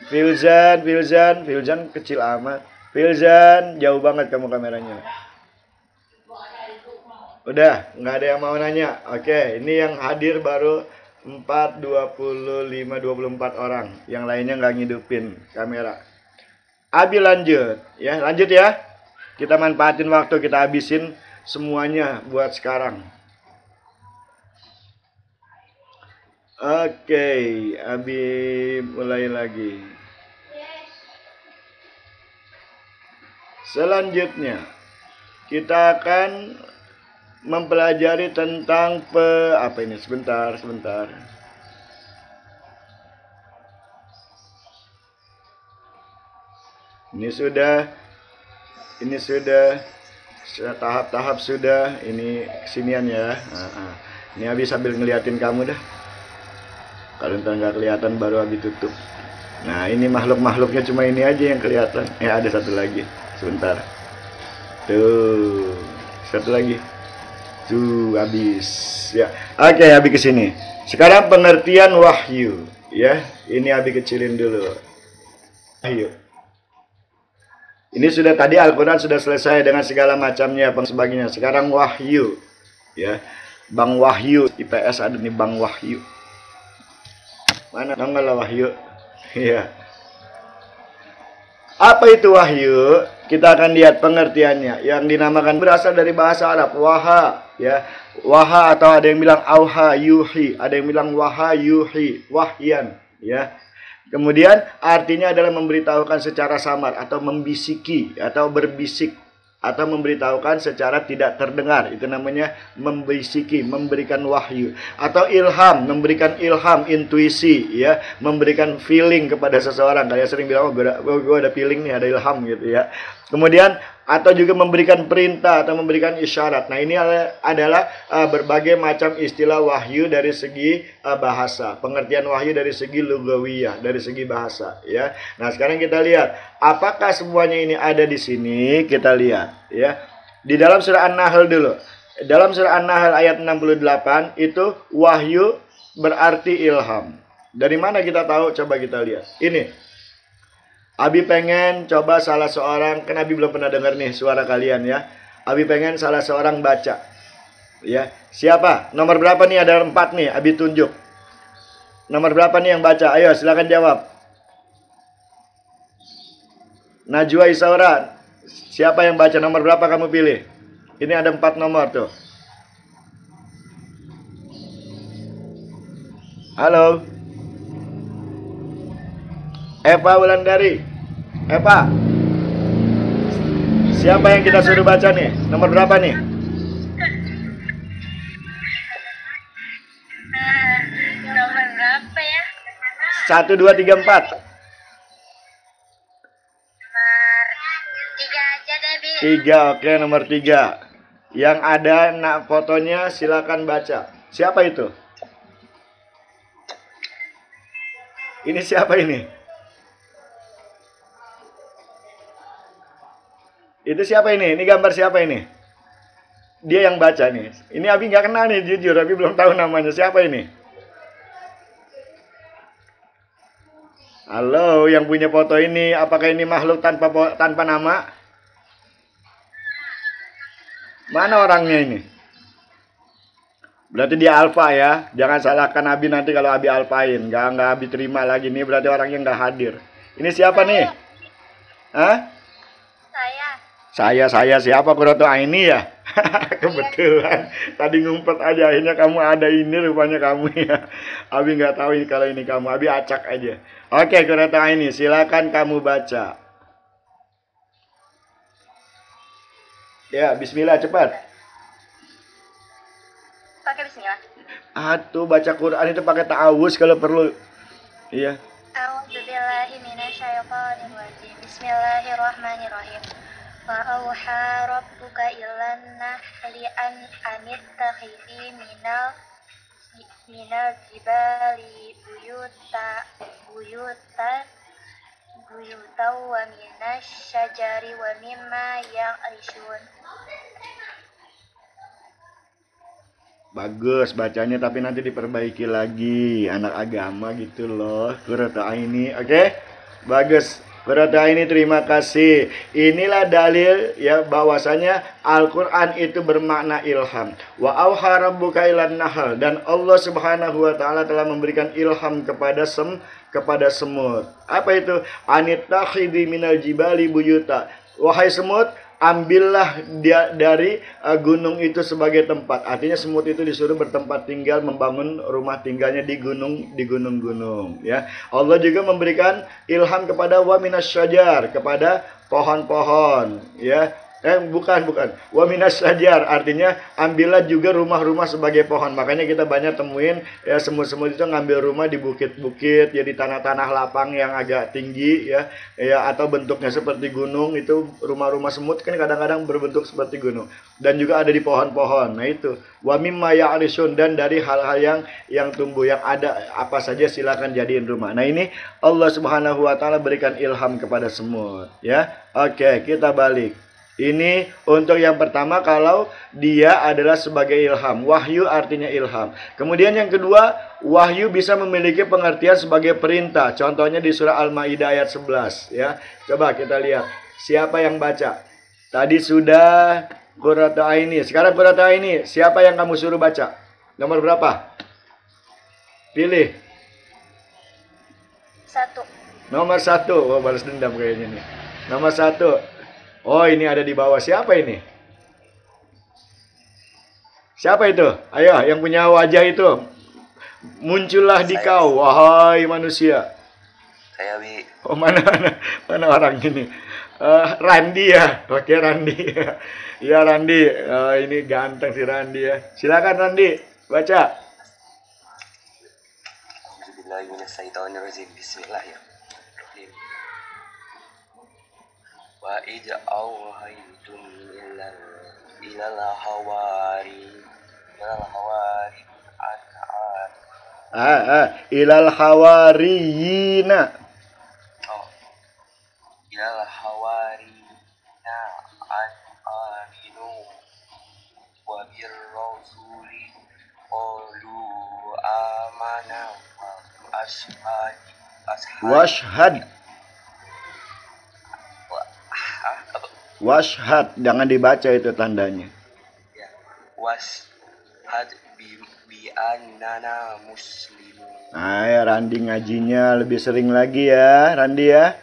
Filzan kecil amat. Filzan, jauh banget kamu kameranya. Udah, nggak ada yang mau nanya. Oke, ini yang hadir baru 24 orang. Yang lainnya nggak ngidupin kamera. Abi lanjut ya. Kita manfaatin waktu, kita habisin semuanya buat sekarang. Oke, Abi mulai lagi. Selanjutnya, kita akan mempelajari tentang apa ini? Sebentar. Ini sudah tahap-tahap sudah. Ini kesinian ya. Ini Abi sambil ngeliatin kamu dah. Kalau ntar nggak kelihatan baru Abi tutup. Nah, ini makhluk-makhluknya cuma ini aja yang kelihatan. Ada satu lagi. Sebentar. Tuh, satu lagi. Tuh, habis. Ya. Oke, Abi kesini. Sekarang pengertian wahyu. Ya, ini Abi kecilin dulu. Wahyu. Ini sudah tadi Al-Quran sudah selesai dengan segala macamnya sebagainya. Sekarang wahyu. Ya, Bang Wahyu. IPS ada nih Bang Wahyu. Mana nggak wahyu? Ya. Apa itu wahyu? Kita akan lihat pengertiannya. Yang dinamakan berasal dari bahasa Arab, waha, ya. Waha atau ada yang bilang auha yuhi, ada yang bilang waha yuhi, wahyan, ya. Kemudian artinya adalah memberitahukan secara samar atau membisiki atau berbisik atau memberitahukan secara tidak terdengar. Itu namanya membisiki, memberikan wahyu. Atau ilham, memberikan ilham, intuisi, ya, memberikan feeling kepada seseorang. Kayak sering bilang, gue ada feeling nih, ada ilham gitu ya. Kemudian atau juga memberikan perintah atau memberikan isyarat. Nah, ini adalah berbagai macam istilah wahyu dari segi bahasa. Pengertian wahyu dari segi lugawiyah, dari segi bahasa, ya. Nah, sekarang kita lihat apakah semuanya ini ada di sini. Kita lihat, ya. Di dalam surah An-Nahl dulu. Dalam surah An-Nahl ayat 68 itu wahyu berarti ilham. Dari mana kita tahu? Coba kita lihat. Ini Abi pengen coba salah seorang, kan Abi belum pernah dengar nih suara kalian ya. Abi pengen salah seorang baca. Ya, siapa? Nomor berapa nih? Ada 4 nih, Abi tunjuk. Nomor berapa nih yang baca? Ayo silakan jawab. Najwa Isaura. Siapa yang baca? Nomor berapa kamu pilih? Ini ada 4 nomor tuh. Halo. Eva Wulandari. Eva. Siapa yang kita suruh baca nih? Nomor berapa nih? Nomor berapa ya? 1, 2, 3, 4. Nomor 3 aja deh, Bi. 3, oke, nomor 3. Yang ada fotonya silakan baca. Siapa itu? Ini siapa ini? Itu siapa ini? Ini gambar siapa ini? Dia yang baca nih. Ini Abi nggak kenal nih, jujur. Abi belum tahu namanya. Siapa ini? Halo, yang punya foto ini, apakah ini makhluk tanpa nama? Mana orangnya ini? Berarti dia alfa ya. Jangan salahkan Abi nanti kalau Abi alfain. Nggak Abi terima lagi. Ini berarti orangnya nggak hadir. Ini siapa nih? Hah? Saya siapa? Kuroto Aini ya? Kebetulan. Tadi ngumpet aja. Akhirnya kamu ada ini rupanya kamu ya. Abi nggak tahu ini kalau ini kamu. Abi acak aja. Oke, Kuroto Aini. Silakan kamu baca. Ya, bismillah cepat. Pakai bismillah. Atuh baca Quran itu pakai ta'awuz kalau perlu. Iya. A'udzubillahi minasyaitonir rajim. Bismillahirrahmanirrahim. Wa auha rabbuka ilan nahli an anittakhidhi minal jibali buyuta wa minasyajari wa mimma ya'rishun. Bagus bacanya, tapi nanti diperbaiki lagi. Anak agama gitu loh. Kuroto Aini. Oke? Bagus. Kuroto Aini, terima kasih. Inilah dalil ya bahwasanya Al-Qur'an itu bermakna ilham. Wa auha rabbuka ilan nahl, dan Allah Subhanahu wa taala telah memberikan ilham kepada semut. Apa itu? Anittakhidhi minal jibali buyuta. Wahai semut, ambillah dia dari gunung itu sebagai tempat. Artinya semut itu disuruh bertempat tinggal, membangun rumah tinggalnya di gunung-gunung ya. Allah juga memberikan ilham kepada wa minasyajar, kepada pohon-pohon ya. Bukan. Wa minasyajar artinya ambillah juga rumah-rumah sebagai pohon. Makanya kita banyak temuin ya semut-semut itu ngambil rumah di bukit-bukit ya, di tanah-tanah lapang yang agak tinggi ya atau bentuknya seperti gunung. Itu rumah-rumah semut kan kadang-kadang berbentuk seperti gunung, dan juga ada di pohon-pohon. Nah itu wa mimma ya'rishun, dan dari hal-hal yang tumbuh yang ada apa saja silakan jadiin rumah. Nah ini Allah Subhanahu wa taala berikan ilham kepada semut ya. Oke, kita balik. Ini untuk yang pertama kalau dia adalah sebagai ilham. Wahyu artinya ilham. Kemudian yang kedua, wahyu bisa memiliki pengertian sebagai perintah. Contohnya di surah Al-Maidah ayat 11 ya. Coba kita lihat. Siapa yang baca? Tadi sudah Qurratu Aini. Sekarang Qurratu Aini, siapa yang kamu suruh baca? Nomor berapa? Pilih. 1. Nomor 1. Oh, balas dendam kayaknya nih. Nomor 1. Oh, ini ada di bawah. Siapa ini? Siapa itu? Ayo, yang punya wajah itu. Muncullah di kau, wahai manusia. Saya Bi. Oh, mana orang ini? Randi ya. Oke, Randi. Iya, Randi. Ini ganteng si Randi ya. Silakan Randi, baca. Bismillahirrahmanirrahim. Wa idza awhaytum ilal hawari Ilal hawariyina. Oh, ilal hawarina an aminu wa bir rasuli qalu amana wa ashhad Apa? Washhad, jangan dibaca itu tandanya. Ya. Washhad bi annana muslimun. Nah, ya Randi ngajinya lebih sering lagi ya, Randi ya.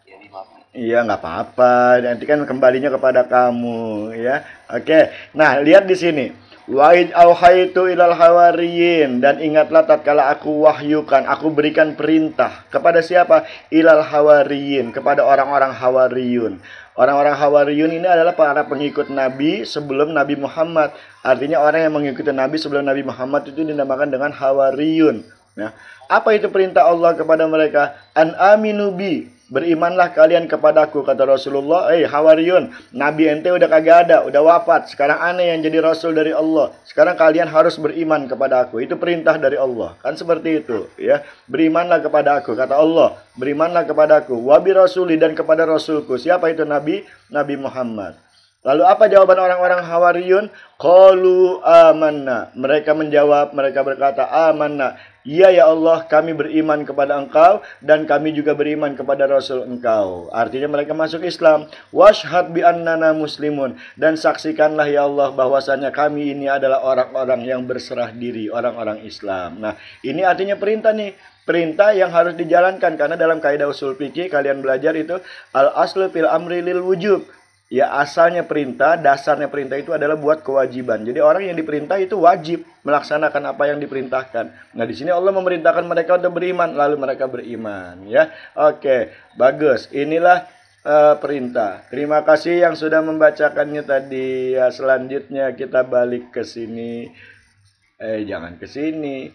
Ya, dimaafin. Iya, nggak apa-apa. Nanti kan kembalinya kepada kamu, ya. Oke. Nah, lihat di sini. Wa'id auhaitu ilal hawariyin, dan ingatlah tatkala aku wahyukan, aku berikan perintah kepada siapa? Ilal hawariyin, kepada orang-orang hawariyun. Orang-orang hawariyun ini adalah para pengikut Nabi sebelum Nabi Muhammad. Artinya orang yang mengikuti Nabi sebelum Nabi Muhammad itu dinamakan dengan hawariyun. Nah, apa itu perintah Allah kepada mereka? An aminu bi, berimanlah kalian kepadaku, kata Rasulullah. Hawariyun, Nabi ente udah kagak ada, udah wafat. Sekarang aneh yang jadi Rasul dari Allah. Sekarang kalian harus beriman kepada aku. Itu perintah dari Allah. Kan seperti itu, ya. Berimanlah kepada aku, kata Allah. Berimanlah kepadaku. Wabi rasuli, dan kepada Rasulku. Siapa itu Nabi? Nabi Muhammad. Lalu apa jawaban orang-orang Hawariyun? Qalu amanna. Mereka menjawab, mereka berkata, amanna. Iya ya Allah, kami beriman kepada Engkau dan kami juga beriman kepada Rasul Engkau. Artinya mereka masuk Islam. Washhad bi annana muslimun, dan saksikanlah ya Allah bahwasanya kami ini adalah orang-orang yang berserah diri, orang-orang Islam. Nah, ini artinya perintah nih. Perintah yang harus dijalankan, karena dalam kaidah usul fikih kalian belajar itu al aslu fil amri lil wujub. Ya, asalnya perintah, dasarnya perintah itu adalah buat kewajiban. Jadi orang yang diperintah itu wajib melaksanakan apa yang diperintahkan. Nah, di sini Allah memerintahkan mereka untuk beriman, lalu mereka beriman, ya. Oke, bagus. Inilah perintah. Terima kasih yang sudah membacakannya tadi. Ya, selanjutnya kita balik ke sini. Jangan ke sini.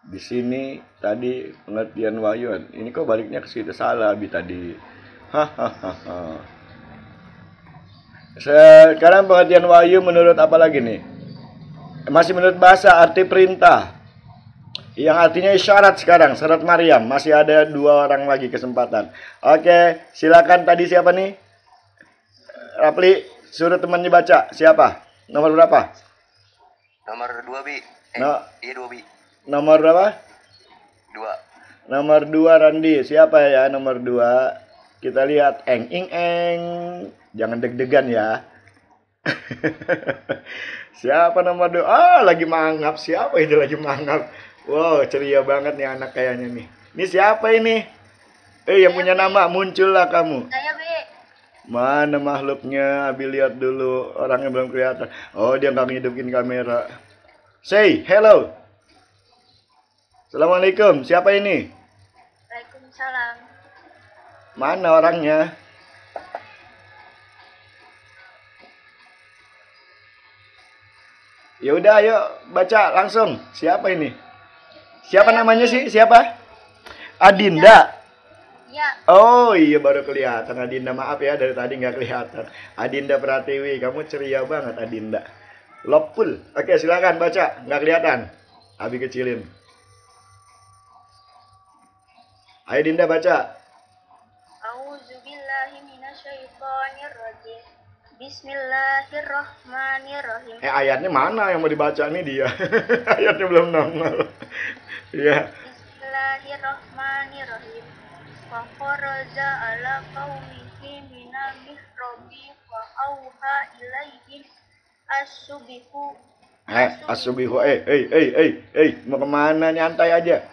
Di sini tadi pengertian wahyu. Ini kok baliknya ke situ, salah Abi tadi. Hahaha. Sekarang pengertian wahyu menurut apa lagi nih? Masih menurut bahasa, arti perintah. Yang artinya isyarat sekarang, surat Maryam. Masih ada 2 orang lagi kesempatan. Oke, silakan. Tadi siapa nih? Rapli, suruh temannya baca. Siapa? Nomor berapa? Nomor 2, Bi. Iya, 2, Bi. Nomor berapa? 2. Nomor 2 Randi. Siapa ya nomor 2? Kita lihat. Eng. Jangan deg-degan ya. Siapa nomor 2? Lagi mangap. Siapa itu lagi mangap? Wow, ceria banget nih anak kayaknya nih. Ini siapa ini? Yang punya nama, muncullah kamu. Saya, Bi. Mana makhluknya? Abi lihat dulu. Orangnya belum kelihatan. Oh, dia nggak ngidupin kamera. Say hello. Assalamualaikum. Siapa ini? Waalaikumsalam. Mana orangnya? Ya udah, ayo baca langsung. Siapa ini? Siapa namanya sih? Siapa? Adinda. Ya. Oh iya, baru kelihatan Adinda. Maaf ya, dari tadi nggak kelihatan. Adinda Pratiwi, kamu ceria banget Adinda. Lopul. Oke, silakan baca. Nggak kelihatan. Abi kecilin. Ayo Dinda baca. A'udzubillahi minasyaitonirrajim. Bismillahirrahmanirrahim. Ayatnya mana yang mau dibaca nih dia? Ayatnya belum nongol. Iya. Bismillahirrahmanirrahim. Wa kharaja ala qaumihi minal mihrabi wa auha ilaihim as-subihu. As-subihu. Mau kemana? Nyantai aja.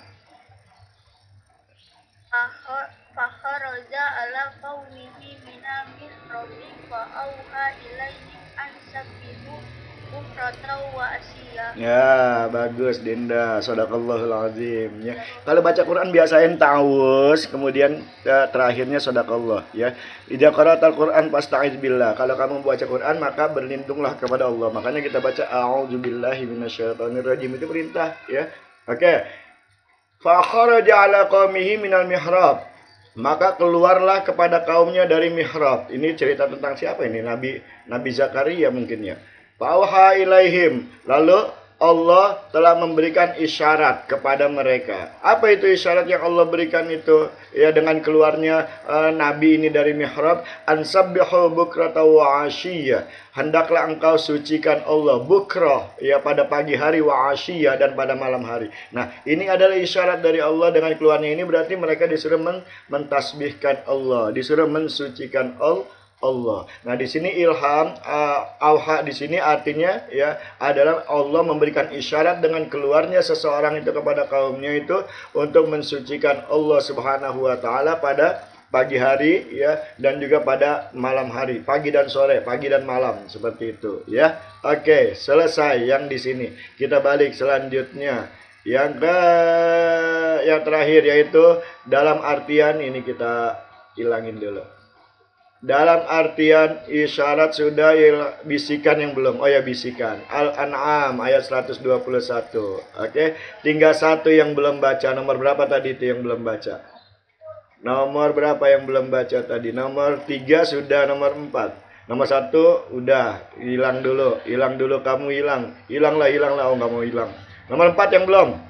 Fakharaja ala qaumihi minal mihrabi wa auha ilaihim an sabbihu bukratan wa asyiya. Ya, bagus Dinda. Shadaqallahul azim ya. Kalau baca Quran biasain ta'awuz, kemudian terakhirnya shadaqallah ya. Idza qara'atal Quran fasta'iz billah. Kalau kamu baca Quran maka berlindunglah kepada Allah. Makanya kita baca a'udzubillahi minasyaitonirrajim, itu perintah ya. Oke. Fa kharaja ala qaumihi minal mihrab. Maka keluarlah kepada kaumnya dari mihrab. Ini cerita tentang siapa ini? Nabi Zakaria mungkin ya. Fa'auha ilaihim. Lalu Allah telah memberikan isyarat kepada mereka. Apa itu isyarat yang Allah berikan itu? Ya, dengan keluarnya Nabi ini dari mihrab, ansabbihu bukrata wa asyiyya. Hendaklah engkau sucikan Allah bukrah, ya, pada pagi hari, wa asyiyya, dan pada malam hari. Nah, ini adalah isyarat dari Allah. Dengan keluarnya ini berarti mereka disuruh mentasbihkan Allah, disuruh mensucikan Allah. Nah, di sini ilham, auha di sini artinya ya adalah Allah memberikan isyarat dengan keluarnya seseorang itu kepada kaumnya itu untuk mensucikan Allah Subhanahu wa taala pada pagi hari, ya, dan juga pada malam hari, pagi dan sore, pagi dan malam, seperti itu, ya. Oke, selesai yang di sini. Kita balik selanjutnya. Yang terakhir, yaitu dalam artian ini kita hilangin dulu. Dalam artian isyarat sudah, bisikan yang belum. Oh ya, bisikan. Al-An'am ayat 121. Oke, tinggal satu yang belum baca. Nomor berapa tadi itu yang belum baca? Nomor berapa yang belum baca tadi? Nomor 3 sudah, nomor 4. Nomor 1 udah, hilang dulu. Hilang dulu, kamu hilang. Hilanglah. Oh, nggak mau hilang. Nomor 4 yang belum.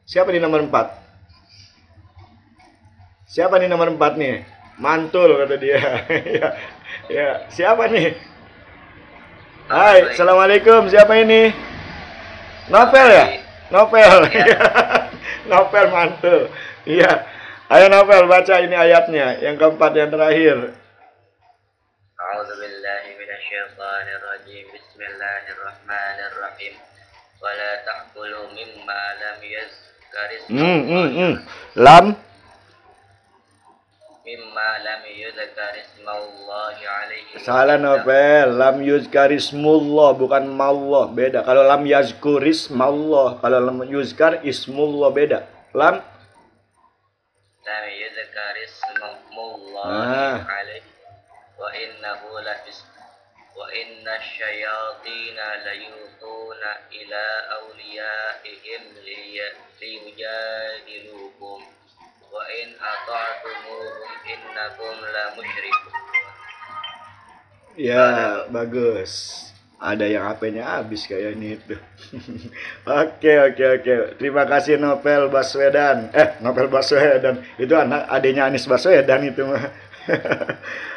Siapa di nomor 4? Siapa nih nomor 4 nih? Mantul kata dia. ya. Siapa nih? Hai, assalamualaikum. Siapa ini? Novel ya? Novel. Novel mantul. Iya. Ayo Novel, baca ini ayatnya yang keempat, yang terakhir. A'udzubillahi minasyaitonirrajim. Bismillahirrahmanirrahim. Wala ta'kulu mimma lam yuzkaris Lam mimma lam yuzkar ismallahi alaihi. Salah Novel, lam yuzkar ismullah, bukan mallah, beda. Kalau lam yazkur ismallah, kalau lam yuzkar ismullah, beda. Lam yuzkar ismallahi alaihi wa innahu wa inna syayatina layutuna ila awliyaihim liyujadilukum wa in ata'tumuhum innakum la musyrikun. Ya, bagus. Ada yang HP-nya habis kayaknya itu. Oke. Terima kasih Novel Baswedan. Novel Baswedan. Itu anak adiknya Anies Baswedan itu mah.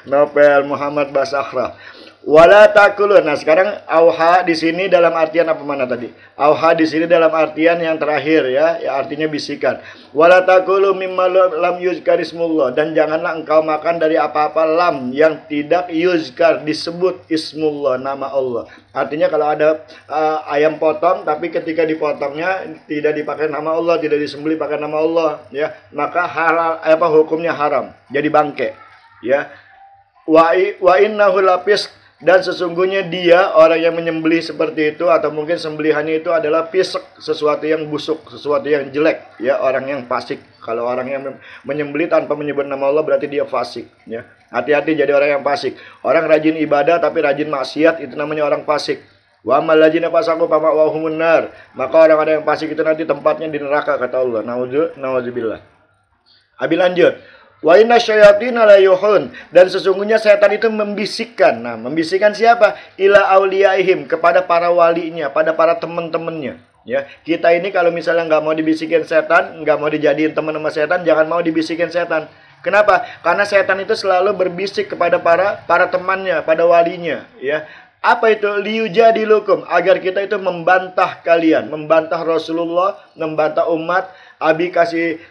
Novel Muhammad Basahra. Wala takulu. Nah, sekarang auha di sini dalam artian apa mana tadi? Auha di sini dalam artian yang terakhir, ya artinya bisikan. Wala takulu mimma lam yuzkar ismullah, dan janganlah engkau makan dari apa-apa lam yang tidak yuzkar, disebut ismullah, nama Allah. Artinya kalau ada ayam potong tapi ketika dipotongnya tidak dipakai nama Allah, tidak disembelih pakai nama Allah, ya, maka halal, hukumnya haram, jadi bangke, ya. Wa innahu lapis, dan sesungguhnya dia, orang yang menyembelih seperti itu, atau mungkin sembelihannya itu adalah pisek, sesuatu yang busuk, sesuatu yang jelek, ya, orang yang fasik. Kalau orang yang menyembelih tanpa menyebut nama Allah berarti dia fasik, ya. Hati-hati jadi orang yang fasik. Orang rajin ibadah tapi rajin maksiat, itu namanya orang fasik. Wa amal ladzina fasaqu fa ma'wahumun nar. Maka orang-orang yang fasik itu nanti tempatnya di neraka, kata Allah. Nauzubillah. Abi lanjut. Wa inna syayatina la yuhun, dan sesungguhnya setan itu membisikkan. Nah, membisikkan siapa? Ila auliyaihim, kepada para walinya, pada para teman-temannya. Ya, kita ini kalau misalnya nggak mau dibisikin setan, nggak mau dijadiin teman sama setan, jangan mau dibisikin setan. Kenapa? Karena setan itu selalu berbisik kepada para temannya, pada walinya. Ya, apa itu? Liyujadilukum, agar kita itu membantah kalian, membantah Rasulullah, membantah umat. Abi kasih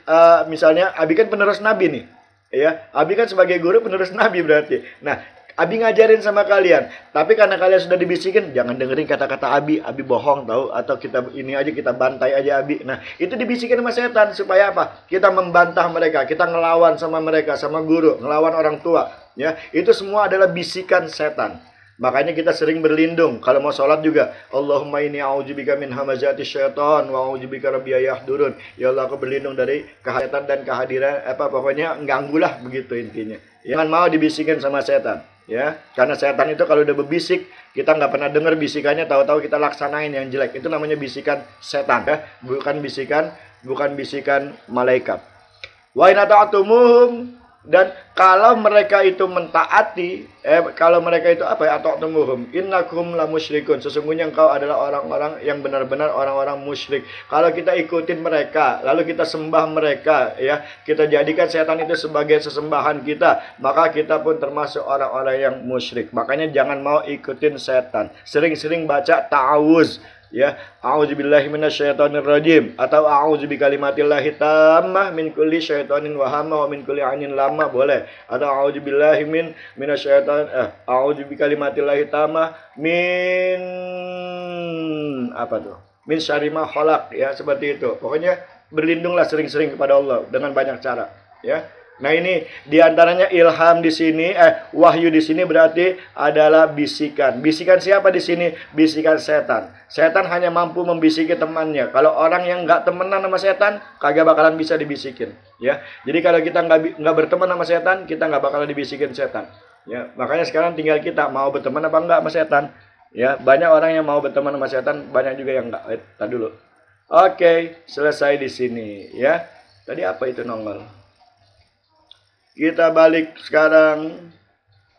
misalnya, Abi kan penerus Nabi nih. Ya, Abi kan sebagai guru penerus Nabi berarti. Nah, Abi ngajarin sama kalian, tapi karena kalian sudah dibisikin, jangan dengerin kata-kata Abi bohong tahu, atau kita ini aja, kita bantai aja Abi. Nah, itu dibisikin sama setan supaya apa? Kita membantah mereka, kita ngelawan sama mereka, sama guru, ngelawan orang tua, ya. Itu semua adalah bisikan setan. Makanya kita sering berlindung kalau mau sholat juga. Allahumma inni a'udzubika min hamazati syaitan wa a'udzubika rabbi yahdurun. Ya Allah, aku berlindung dari kehadiran dan kehadiran, pokoknya ganggulah, begitu intinya. Jangan mau dibisikin sama setan, ya. Karena setan itu kalau udah berbisik, kita nggak pernah dengar bisikannya, tahu-tahu kita laksanain yang jelek. Itu namanya bisikan setan, ya. Bukan bisikan malaikat. Wa in ata'tumuhum, Dan kalau mereka itu mentaati, kalau mereka itu apa ya, atau tumuhum, innakum la musyrikun, sesungguhnya engkau adalah orang-orang yang benar-benar orang-orang musyrik. Kalau kita ikutin mereka, lalu kita sembah mereka, ya, kita jadikan setan itu sebagai sesembahan kita, maka kita pun termasuk orang-orang yang musyrik. Makanya jangan mau ikutin setan. Sering-sering baca ta'awuz, ya, a'udzubillahi minasyaitonirrajim, atau a'udzubikalimatillahi tammah min kulli syaitonin wahama wa min kulli ainin lama, boleh. Atau a'udzubillahi a'udzubikalimatillahi tammah min apa tuh? Min syarri ma khalaq, ya, seperti itu. Pokoknya berlindunglah sering-sering kepada Allah dengan banyak cara, ya. Nah, ini diantaranya ilham di sini, wahyu di sini berarti adalah bisikan. Bisikan siapa di sini? Bisikan setan. Setan hanya mampu membisiki temannya. Kalau orang yang nggak temenan sama setan, kagak bakalan bisa dibisikin. Ya, jadi kalau kita nggak berteman sama setan, kita nggak bakalan dibisikin setan. Ya, makanya sekarang tinggal kita mau berteman apa enggak sama setan. Ya, banyak orang yang mau berteman sama setan, banyak juga yang enggak. Tadi dulu. Oke, selesai di sini. Ya, tadi apa itu nongol? Kita balik sekarang,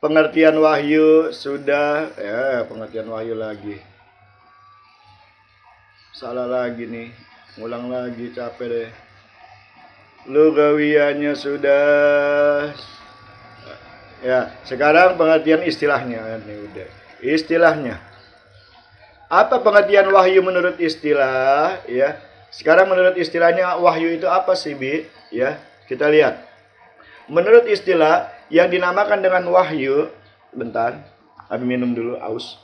pengertian wahyu sudah, ya, pengertian wahyu lagi. Salah lagi nih, ngulang lagi, capek deh. Lugawiyannya sudah. Ya, sekarang pengertian istilahnya, ini udah. Istilahnya. Apa pengertian wahyu menurut istilah, ya? Sekarang menurut istilahnya wahyu itu apa sih, Bi? Ya, kita lihat. Menurut istilah yang dinamakan dengan wahyu, bentar, Abi minum dulu, aus.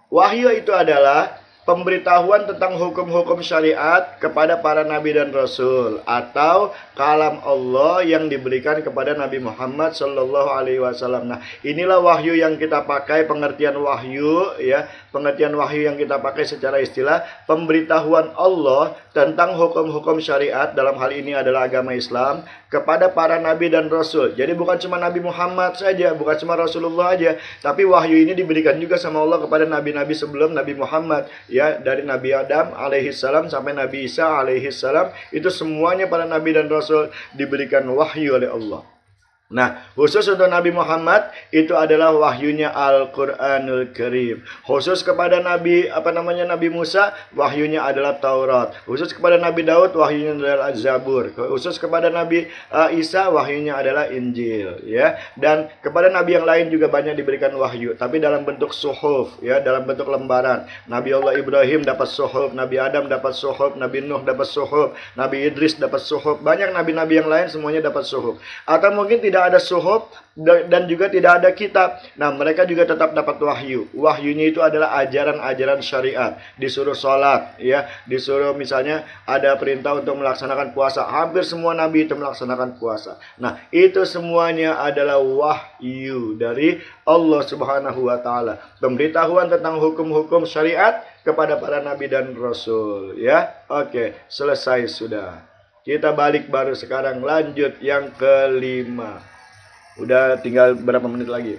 Wahyu itu adalah pemberitahuan tentang hukum-hukum syariat kepada para nabi dan rasul, atau kalam Allah yang diberikan kepada Nabi Muhammad Shallallahu Alaihi Wasallam. Nah, inilah wahyu yang kita pakai, pengertian wahyu, ya, pengertian wahyu yang kita pakai secara istilah, pemberitahuan Allah tentang hukum-hukum syariat, dalam hal ini adalah agama Islam, kepada para nabi dan rasul. Jadi bukan cuma Nabi Muhammad saja, bukan cuma Rasulullah aja, tapi wahyu ini diberikan juga sama Allah kepada nabi-nabi sebelum Nabi Muhammad. Ya, dari Nabi Adam alaihissalam sampai Nabi Isa alaihissalam, itu semuanya para nabi dan rasul diberikan wahyu oleh Allah. Nah, khusus untuk Nabi Muhammad itu adalah wahyunya Al-Qur'anul Karim. Khusus kepada Nabi Nabi Musa, wahyunya adalah Taurat. Khusus kepada Nabi Daud, wahyunya adalah Az-Zabur. Khusus kepada Nabi Isa, wahyunya adalah Injil, ya. Dan kepada nabi yang lain juga banyak diberikan wahyu, tapi dalam bentuk suhuf, ya, dalam bentuk lembaran. Nabi Allah Ibrahim dapat suhuf, Nabi Adam dapat suhuf, Nabi Nuh dapat suhuf, Nabi Idris dapat suhuf. Banyak nabi-nabi yang lain semuanya dapat suhuf. Atau mungkin tidak ada suhuf dan juga tidak ada kitab. Nah, mereka juga tetap dapat wahyu. Wahyunya itu adalah ajaran-ajaran syariat. Disuruh sholat, ya, disuruh misalnya ada perintah untuk melaksanakan puasa. Hampir semua nabi itu melaksanakan puasa. Nah, itu semuanya adalah wahyu dari Allah Subhanahu wa taala. Pemberitahuan tentang hukum-hukum syariat kepada para nabi dan rasul, ya. Oke, selesai sudah. Kita balik baru sekarang, lanjut yang kelima. Udah tinggal berapa menit lagi.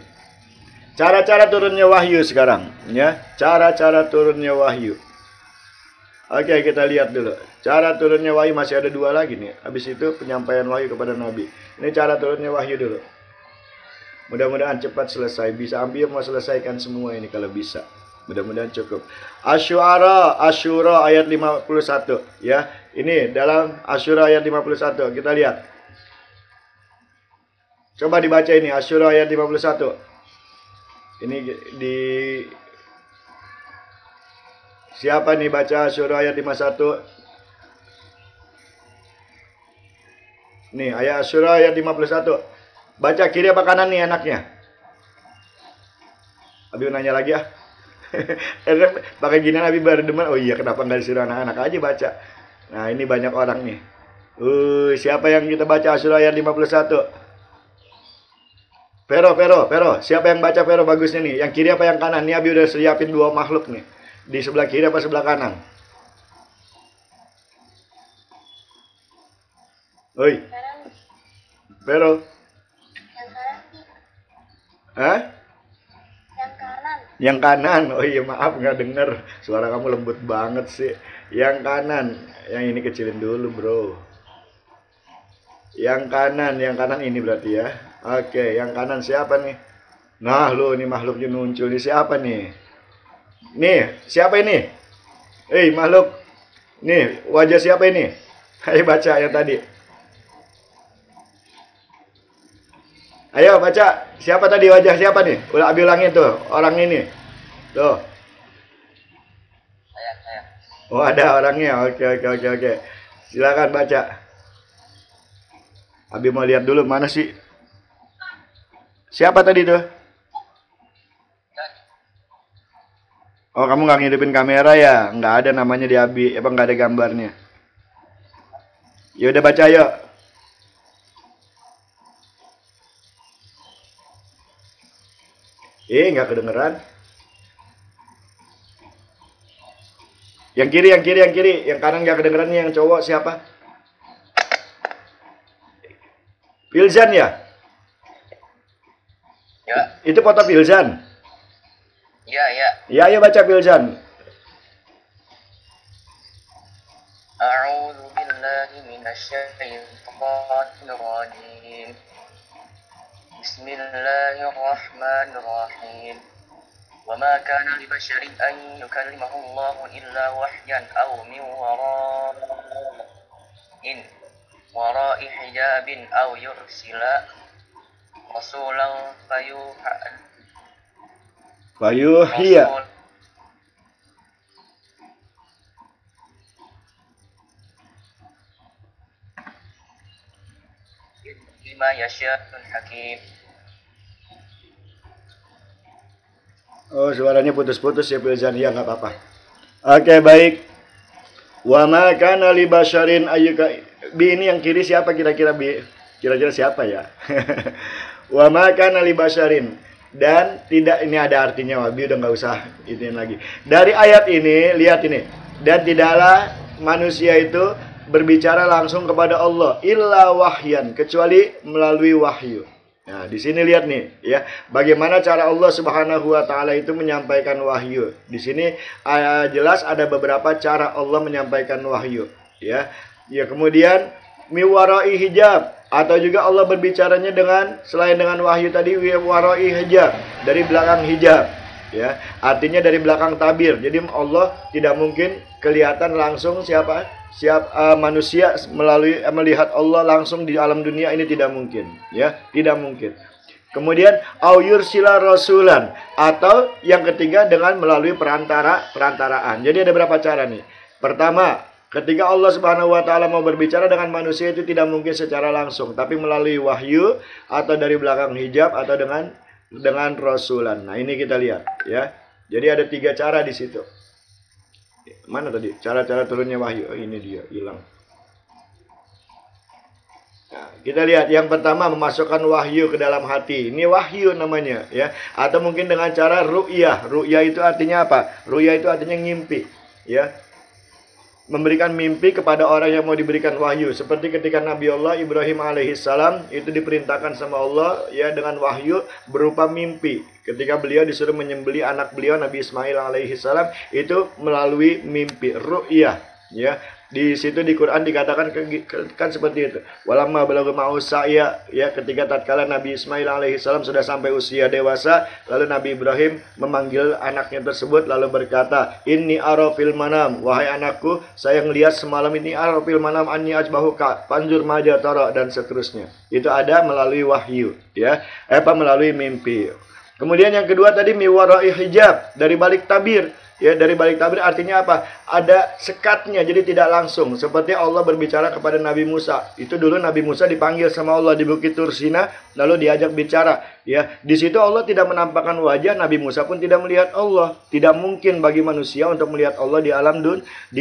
Cara-cara turunnya wahyu sekarang, ya. Cara-cara turunnya wahyu. Oke, kita lihat dulu. Cara turunnya wahyu masih ada dua lagi nih. Habis itu penyampaian wahyu kepada nabi. Ini cara turunnya wahyu dulu. Mudah-mudahan cepat selesai. Bisa ambil, mau selesaikan semua ini kalau bisa. Mudah-mudahan cukup. Asyura ayat 51, ya. Ini dalam Asyura ayat 51. Kita lihat. Coba dibaca ini, Asyura ayat 51. Ini di siapa nih baca Asyura ayat 51? Nih, ayat Asyura ayat 51. Baca kiri apa kanan nih anaknya? Abi nanya lagi ya. Pakai gini Abi baru demen. Oh iya, kenapa nggak disuruh anak-anak aja baca? Nah, ini banyak orang nih. Siapa yang kita baca Asyura ayat 51? Vero, siapa yang baca Vero bagusnya nih? Yang kiri apa yang kanan? Nih Abi udah siapin dua makhluk nih. Di sebelah kiri apa sebelah kanan? Oi. Vero. Yang kanan. Hah? Yang kanan. Yang kanan. Oh iya, maaf nggak denger. Suara kamu lembut banget sih. Yang kanan. Yang ini kecilin dulu, bro. Yang kanan ini berarti ya. Oke, yang kanan siapa nih? Nah, lu ini makhluknya muncul. Ini siapa nih? Nih, siapa ini? Makhluk. Nih, wajah siapa ini? Ayo baca yang tadi. Ayo baca. Siapa tadi wajah siapa nih? Abi ulangin tuh, orang ini. Tuh. Saya. Oh, ada orangnya. Oke. Silakan baca. Abi mau lihat dulu mana sih? Siapa tadi tuh? Oh, kamu nggak ngidupin kamera ya? Nggak ada namanya di Abi. Emang nggak ada gambarnya? Ya udah baca yuk. Nggak kedengeran. Yang kiri. Yang kanan nggak kedengeran nih, yang cowok siapa? Pilzan ya? Ya. Itu foto Pilzan. Ya. Ya, ayo baca Pilzan. A'udzu billahi minasyaitonir rajim. Bismillahirrahmanirrahim. Wa ma kana li basharin an yukallimahu Allahu illa wahyan aw min wara'i hijabin aw yursila rasulan Fayuhiya. Lima yasya'ul hakim. Oh, suaranya putus-putus ya Pilzan. Ya, nggak apa-apa. Oke, baik. Wa ma kana li basharin ayyuka. Bi, ini yang kiri siapa kira-kira, Bi? Kira-kira siapa ya? Wa ma kana li basharin. Dan tidak, ini ada artinya, Wabi udah nggak usah ituin lagi. Dari ayat ini, lihat ini. Dan tidaklah manusia itu berbicara langsung kepada Allah illa wahyan, kecuali melalui wahyu. Nah, di sini lihat nih ya, bagaimana cara Allah Subhanahu wa taala itu menyampaikan wahyu. Di sini jelas ada beberapa cara Allah menyampaikan wahyu, ya. Ya, kemudian miwarai hijab, atau juga Allah berbicaranya dengan selain dengan wahyu tadi, warai hijab, dari belakang hijab, ya. Artinya dari belakang tabir. Jadi Allah tidak mungkin kelihatan langsung manusia melalui melihat Allah langsung di alam dunia, ini tidak mungkin, ya, tidak mungkin. Kemudian au yursila rasulan, atau yang ketiga dengan melalui perantaraan. Jadi ada berapa cara nih? Pertama, ketika Allah Subhanahu wa taala mau berbicara dengan manusia itu tidak mungkin secara langsung, tapi melalui wahyu atau dari belakang hijab atau dengan rasulan. Nah, ini kita lihat ya. Jadi ada 3 cara di situ. Mana tadi? Cara-cara turunnya wahyu. Oh, ini dia, hilang. Nah, kita lihat yang pertama, memasukkan wahyu ke dalam hati. Ini wahyu namanya ya. Atau mungkin dengan cara ru'yah. Ru'yah itu artinya apa? Ru'yah itu artinya ngimpi, ya. Memberikan mimpi kepada orang yang mau diberikan wahyu, seperti ketika Nabi Allah Ibrahim alaihissalam itu diperintahkan sama Allah ya dengan wahyu berupa mimpi. Ketika beliau disuruh menyembelih anak beliau Nabi Ismail alaihissalam, itu melalui mimpi, ru'yah, ya. Di situ di Quran dikatakan kan seperti itu. Walamma balagha ma'usaya, ya, ketika tatkala Nabi Ismail alaihissalam sudah sampai usia dewasa, lalu Nabi Ibrahim memanggil anaknya tersebut lalu berkata, "Inni ara fil manam, wahai anakku, saya ngelihat semalam ini, ara fil manam anni ajbahuka, panjur maja tara," dan seterusnya. Itu ada melalui wahyu, ya. Melalui mimpi. Kemudian yang kedua tadi miwarai hijab, dari balik tabir. Ya, dari balik tabir artinya apa? Ada sekatnya, jadi tidak langsung. Seperti Allah berbicara kepada Nabi Musa. Itu dulu Nabi Musa dipanggil sama Allah di Bukit Tursina, lalu diajak bicara. Ya, di situ Allah tidak menampakkan wajah, Nabi Musa pun tidak melihat Allah. Tidak mungkin bagi manusia untuk melihat Allah di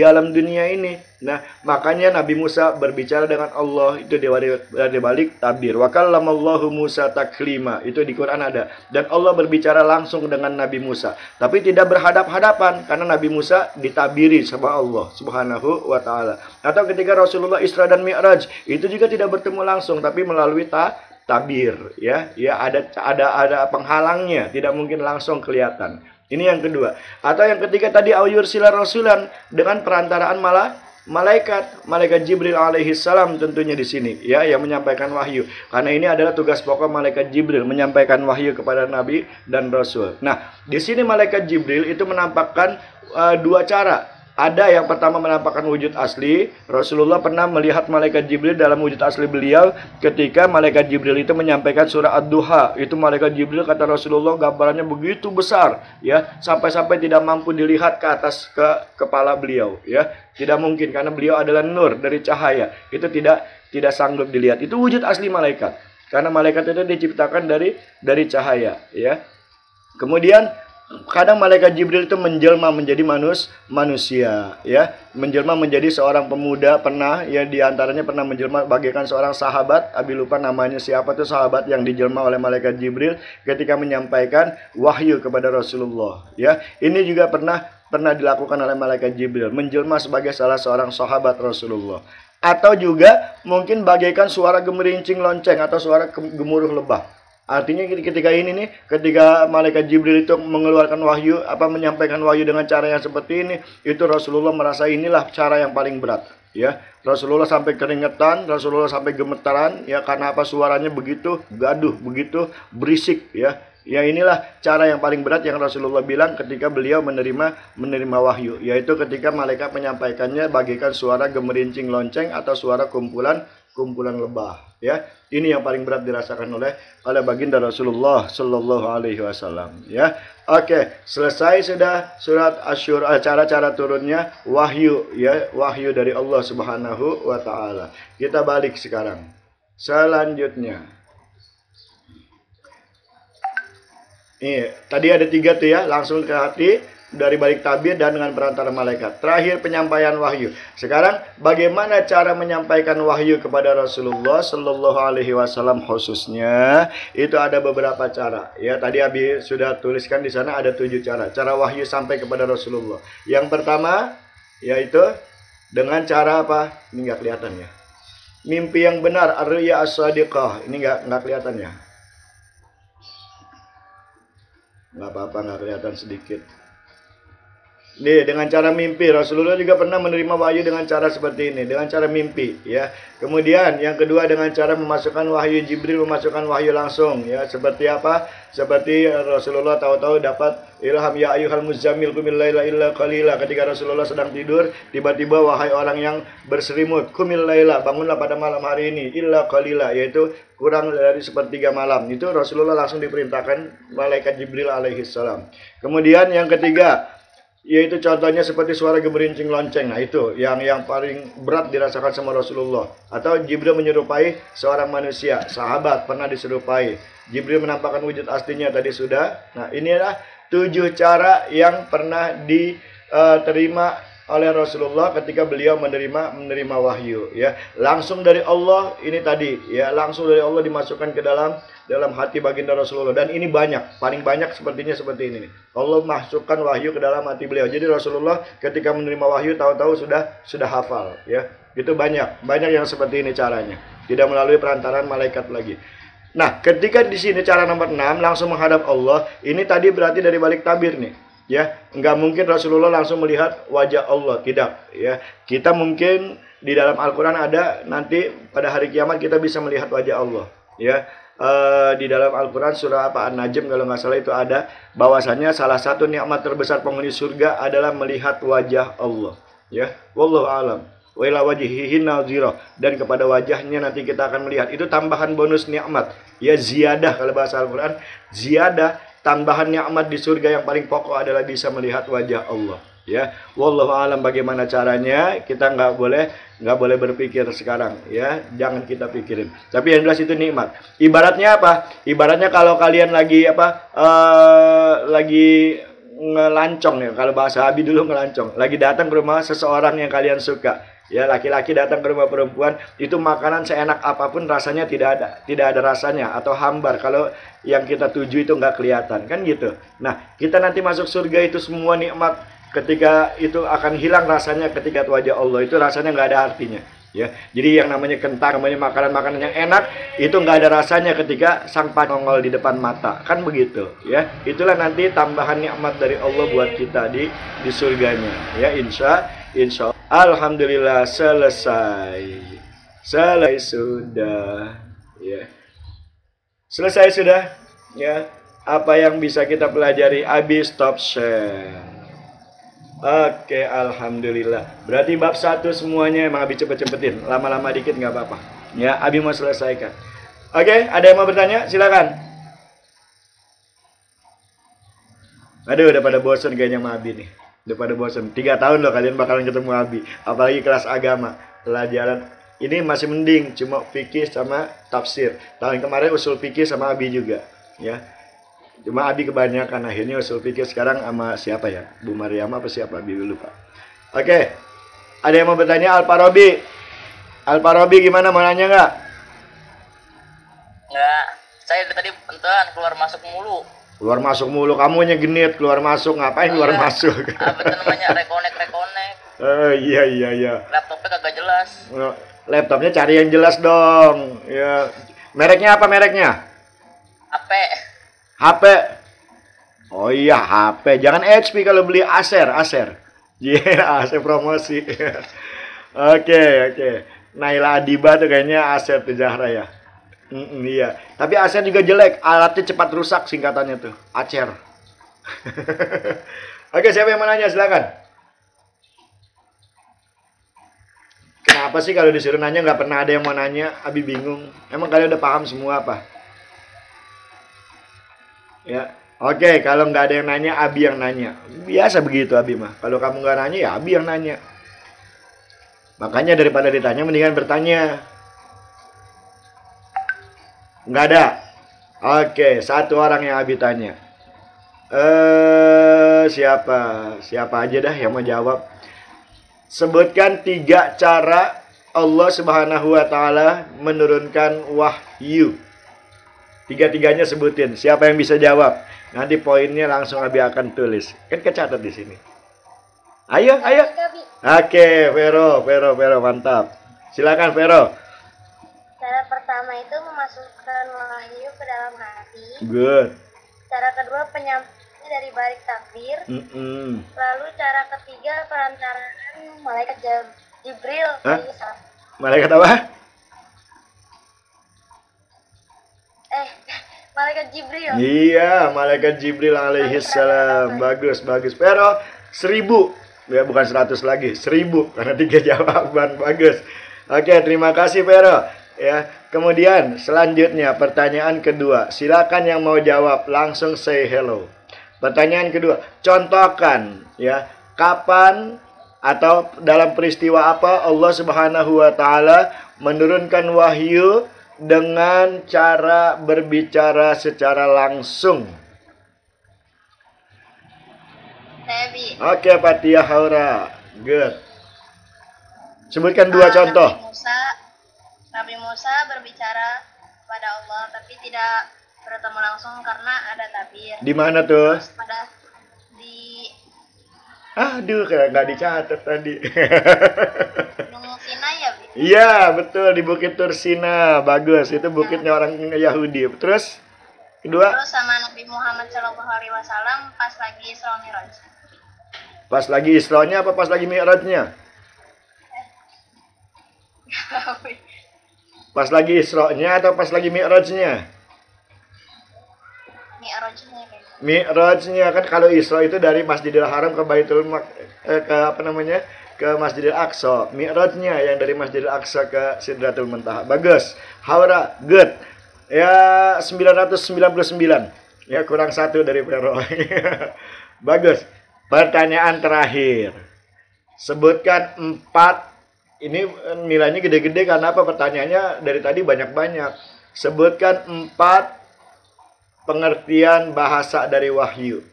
alam dunia ini. Nah, makanya Nabi Musa berbicara dengan Allah itu dari balik tabir. Wa kallamallahu Musa taklima. Itu di Quran ada. Dan Allah berbicara langsung dengan Nabi Musa, tapi tidak berhadap-hadapan karena Nabi Musa ditabiri sama Allah Subhanahu wa taala. Atau ketika Rasulullah Isra dan Mi'raj, itu juga tidak bertemu langsung tapi melalui tabir, ya. Ya, ada penghalangnya, tidak mungkin langsung kelihatan. Ini yang kedua. Atau yang ketiga tadi ayyursila rasulan, dengan perantaraan malaikat Jibril alaihi salam tentunya di sini ya, yang menyampaikan wahyu. Karena ini adalah tugas pokok malaikat Jibril, menyampaikan wahyu kepada nabi dan rasul. Nah, di sini malaikat Jibril itu menampakkan dua cara. Ada yang pertama menampakkan wujud asli. Rasulullah pernah melihat malaikat Jibril dalam wujud asli beliau ketika malaikat Jibril itu menyampaikan surah Ad-Duha. Itu malaikat Jibril, kata Rasulullah, gambarannya begitu besar ya, sampai-sampai tidak mampu dilihat ke atas kepala beliau ya. Tidak mungkin karena beliau adalah nur dari cahaya. Itu tidak sanggup dilihat. Itu wujud asli malaikat. Karena malaikat itu diciptakan dari cahaya ya. Kemudian kadang malaikat Jibril itu menjelma menjadi manusia ya, menjelma menjadi seorang pemuda. Pernah ya, diantaranya pernah menjelma bagaikan seorang sahabat, abi lupa namanya siapa tuh sahabat yang dijelma oleh malaikat Jibril ketika menyampaikan wahyu kepada Rasulullah ya. Ini juga pernah dilakukan oleh malaikat Jibril, menjelma sebagai salah seorang sahabat Rasulullah. Atau juga mungkin bagaikan suara gemerincing lonceng atau suara gemuruh lebah. Artinya ketika malaikat Jibril itu mengeluarkan wahyu, menyampaikan wahyu dengan cara yang seperti ini, itu Rasulullah merasa inilah cara yang paling berat ya. Rasulullah sampai keringetan, Rasulullah sampai gemetaran ya, karena suaranya begitu gaduh, begitu berisik ya. Ya, inilah cara yang paling berat yang Rasulullah bilang ketika beliau menerima wahyu, yaitu ketika malaikat menyampaikannya bagaikan suara gemerincing lonceng atau suara kumpulan lebah ya. Ini yang paling berat dirasakan oleh baginda Rasulullah Shallallahu Alaihi Wasallam ya. Oke, selesai sudah surat Asy-Syura, cara-cara turunnya wahyu ya, wahyu dari Allah Subhanahu wa taala. Kita balik sekarang. Selanjutnya, ini tadi ada 3 tuh ya, langsung ke hati dari balik tabir dan dengan perantara malaikat. Terakhir penyampaian wahyu. Sekarang bagaimana cara menyampaikan wahyu kepada Rasulullah Shallallahu Alaihi Wasallam khususnya? Itu ada beberapa cara. Ya, tadi Abi sudah tuliskan di sana ada 7 cara. Cara wahyu sampai kepada Rasulullah. Yang pertama yaitu dengan cara apa? Ini nggak kelihatan ya. Mimpi yang benar, ar-ru'ya as-shadiqah. Ini nggak kelihatan ya. Nggak apa-apa, nggak kelihatan sedikit. Nih, dengan cara mimpi. Rasulullah juga pernah menerima wahyu dengan cara seperti ini, dengan cara mimpi ya. Kemudian yang kedua dengan cara memasukkan wahyu, Jibril memasukkan wahyu langsung ya. Seperti apa? Seperti Rasulullah tahu-tahu dapat ilham, ya ayyuhal muzammil qumil laila illa qalila. Ketika Rasulullah sedang tidur, tiba-tiba wahai orang yang berselimut, qumil laila, bangunlah pada malam hari ini, illa qalila, yaitu kurang dari sepertiga malam. Itu Rasulullah langsung diperintahkan malaikat Jibril alaihi salam. Kemudian yang ketiga, yaitu contohnya seperti suara gemerincing lonceng. Nah, itu yang paling berat dirasakan sama Rasulullah. Atau Jibril menyerupai seorang manusia, sahabat pernah diserupai. Jibril menampakkan wujud aslinya tadi sudah. Nah, inilah 7 cara yang pernah diterima oleh Rasulullah ketika beliau menerima wahyu ya. Langsung dari Allah, ini tadi ya, langsung dari Allah dimasukkan ke dalam hati baginda Rasulullah. Dan ini banyak, paling banyak sepertinya seperti ini nih. Allah masukkan wahyu ke dalam hati beliau. Jadi Rasulullah ketika menerima wahyu tahu-tahu sudah hafal ya. Itu banyak yang seperti ini caranya. Tidak melalui perantaran malaikat lagi. Nah, ketika di sini cara nomor 6 langsung menghadap Allah, ini tadi berarti dari balik tabir nih. Ya, nggak mungkin Rasulullah langsung melihat wajah Allah, tidak ya. Kita mungkin di dalam Al-Quran ada nanti pada hari kiamat kita bisa melihat wajah Allah ya. Di dalam Al-Quran surah An-Najm kalau nggak salah itu ada bahwasanya salah satu nikmat terbesar penghuni surga adalah melihat wajah Allah ya. Wallahu alam. Wa ila wajhihi nadhira, dan kepada wajahnya nanti kita akan melihat. Itu tambahan bonus nikmat ya, ziyadah kalau bahasa Al-Quran, ziyadah, tambahan nikmat di surga yang paling pokok adalah bisa melihat wajah Allah ya. Wallahu alam bagaimana caranya kita nggak boleh berpikir sekarang ya, jangan kita pikirin. Tapi yang jelas itu nikmat. Ibaratnya apa? Ibaratnya kalau kalian lagi lagi ngelancong ya, kalau bahasa Abi dulu ngelancong, lagi datang ke rumah seseorang yang kalian suka ya, laki-laki datang ke rumah perempuan, itu makanan seenak apapun rasanya tidak ada rasanya atau hambar kalau yang kita tuju itu nggak kelihatan kan gitu. Nah, kita nanti masuk surga itu semua nikmat ketika itu akan hilang rasanya ketika wajah Allah, itu rasanya nggak ada artinya Ya, jadi yang namanya kentang, namanya makanan-makanan yang enak itu nggak ada rasanya ketika sang nongol di depan mata, kan begitu, ya. Itulah nanti tambahan nikmat dari Allah buat kita di surganya, ya. Insya Alhamdulillah selesai sudah, ya. Selesai sudah, ya. Apa yang bisa kita pelajari? Abi stop share. Oke, alhamdulillah. Berarti bab 1 semuanya emang Abi cepet-cepetin. Lama-lama dikit nggak apa-apa. Ya, Abi mau selesaikan. Oke, ada yang mau bertanya? Silakan. Aduh, udah pada bosen kayaknya sama Abi nih. Udah pada bosen. 3 tahun loh kalian bakalan ketemu Abi. Apalagi kelas agama. Pelajaran ini masih mending. Cuma fikih sama tafsir. Tahun kemarin usul fikih sama Abi juga. Ya. Cuma Abi kebanyakan, akhirnya usul fikih sekarang sama siapa ya? Bu Maryam apa siapa? Abi lupa. Oke. Ada yang mau bertanya? Al-Farabi. Al-Farabi gimana? Mau nanya nggak? Nggak, saya tadi benturan keluar masuk mulu. Keluar masuk mulu. Kamunya genit keluar masuk. Ngapain keluar masuk? Apa namanya? Rekonek. Iya. Laptopnya kagak jelas. Laptopnya cari yang jelas dong. Ya. Mereknya apa mereknya? HP. Oh iya, HP. Jangan HP kalau beli Acer. Iya, Acer promosi. Oke. Naila Adiba tuh kayaknya Acer tuh Zahra ya. Iya. Tapi Acer juga jelek. Alatnya cepat rusak singkatannya tuh. Acer. Oke, siapa yang mau nanya? Silakan. Kenapa sih kalau disuruh nanya nggak pernah ada yang mau nanya? Abi bingung. Emang kalian udah paham semua apa? Ya, oke. Kalau nggak ada yang nanya, Abi yang nanya. Biasa begitu Abi mah. Kalau kamu nggak nanya, ya Abi yang nanya. Makanya daripada ditanya, mendingan bertanya. Nggak ada. Oke, 1 orang yang Abi tanya. Siapa aja dah yang mau jawab. Sebutkan 3 cara Allah Subhanahu wa Ta'ala menurunkan wahyu. 3-tiganya sebutin. Siapa yang bisa jawab? Nanti poinnya langsung Abi akan tulis. Kan kecatat di sini. Ayo. Oke, Vero, mantap. Silakan Vero. Cara pertama itu memasukkan wahyu ke dalam hati. Good. Cara kedua penyampaian dari balik takbir. Lalu cara ketiga perantaraan malaikat Jibril. Malaikat apa? Malaikat Jibril. Iya, malaikat Jibril alaihi salam. Bagus. Pero 1000. Ya bukan 100 lagi, 1000 karena 3 jawaban. Bagus. Oke, terima kasih Pero. Ya, kemudian selanjutnya pertanyaan kedua. Silakan yang mau jawab langsung say hello. Pertanyaan kedua, contohkan ya, kapan atau dalam peristiwa apa Allah Subhanahu wa Ta'ala menurunkan wahyu dengan cara berbicara secara langsung. Nabi. Oke, Fatia Haura. Good. Sebutkan 2 contoh. Nabi Musa berbicara kepada Allah tapi tidak bertemu langsung karena ada tabir. Di mana tuh? Aduh, kayak nggak dicatat tadi. Gunung Sinai ya, Bi? Iya, betul di Bukit Tursina. Bagus, itu bukitnya orang Yahudi. Terus kedua? Terus sama Nabi Muhammad SAW pas lagi Isra Mi'raj. Pas lagi Isra-nya apa pas lagi Mi'rajnya? Pas lagi Isra-nya atau pas lagi Mi'rajnya? Mi'rajnya kan kalau Isra itu dari Masjidil Haram ke ke Masjidil Aqsa. Mi'rajnya yang dari Masjidil Aqsa ke Sidratul Muntaha. Bagus. Haura, good. Ya 999. Ya kurang 1 dari Vero. Bagus. Pertanyaan terakhir. Sebutkan 4. Ini nilainya gede-gede karena apa? Pertanyaannya dari tadi banyak-banyak. Sebutkan 4 pengertian bahasa dari wahyu.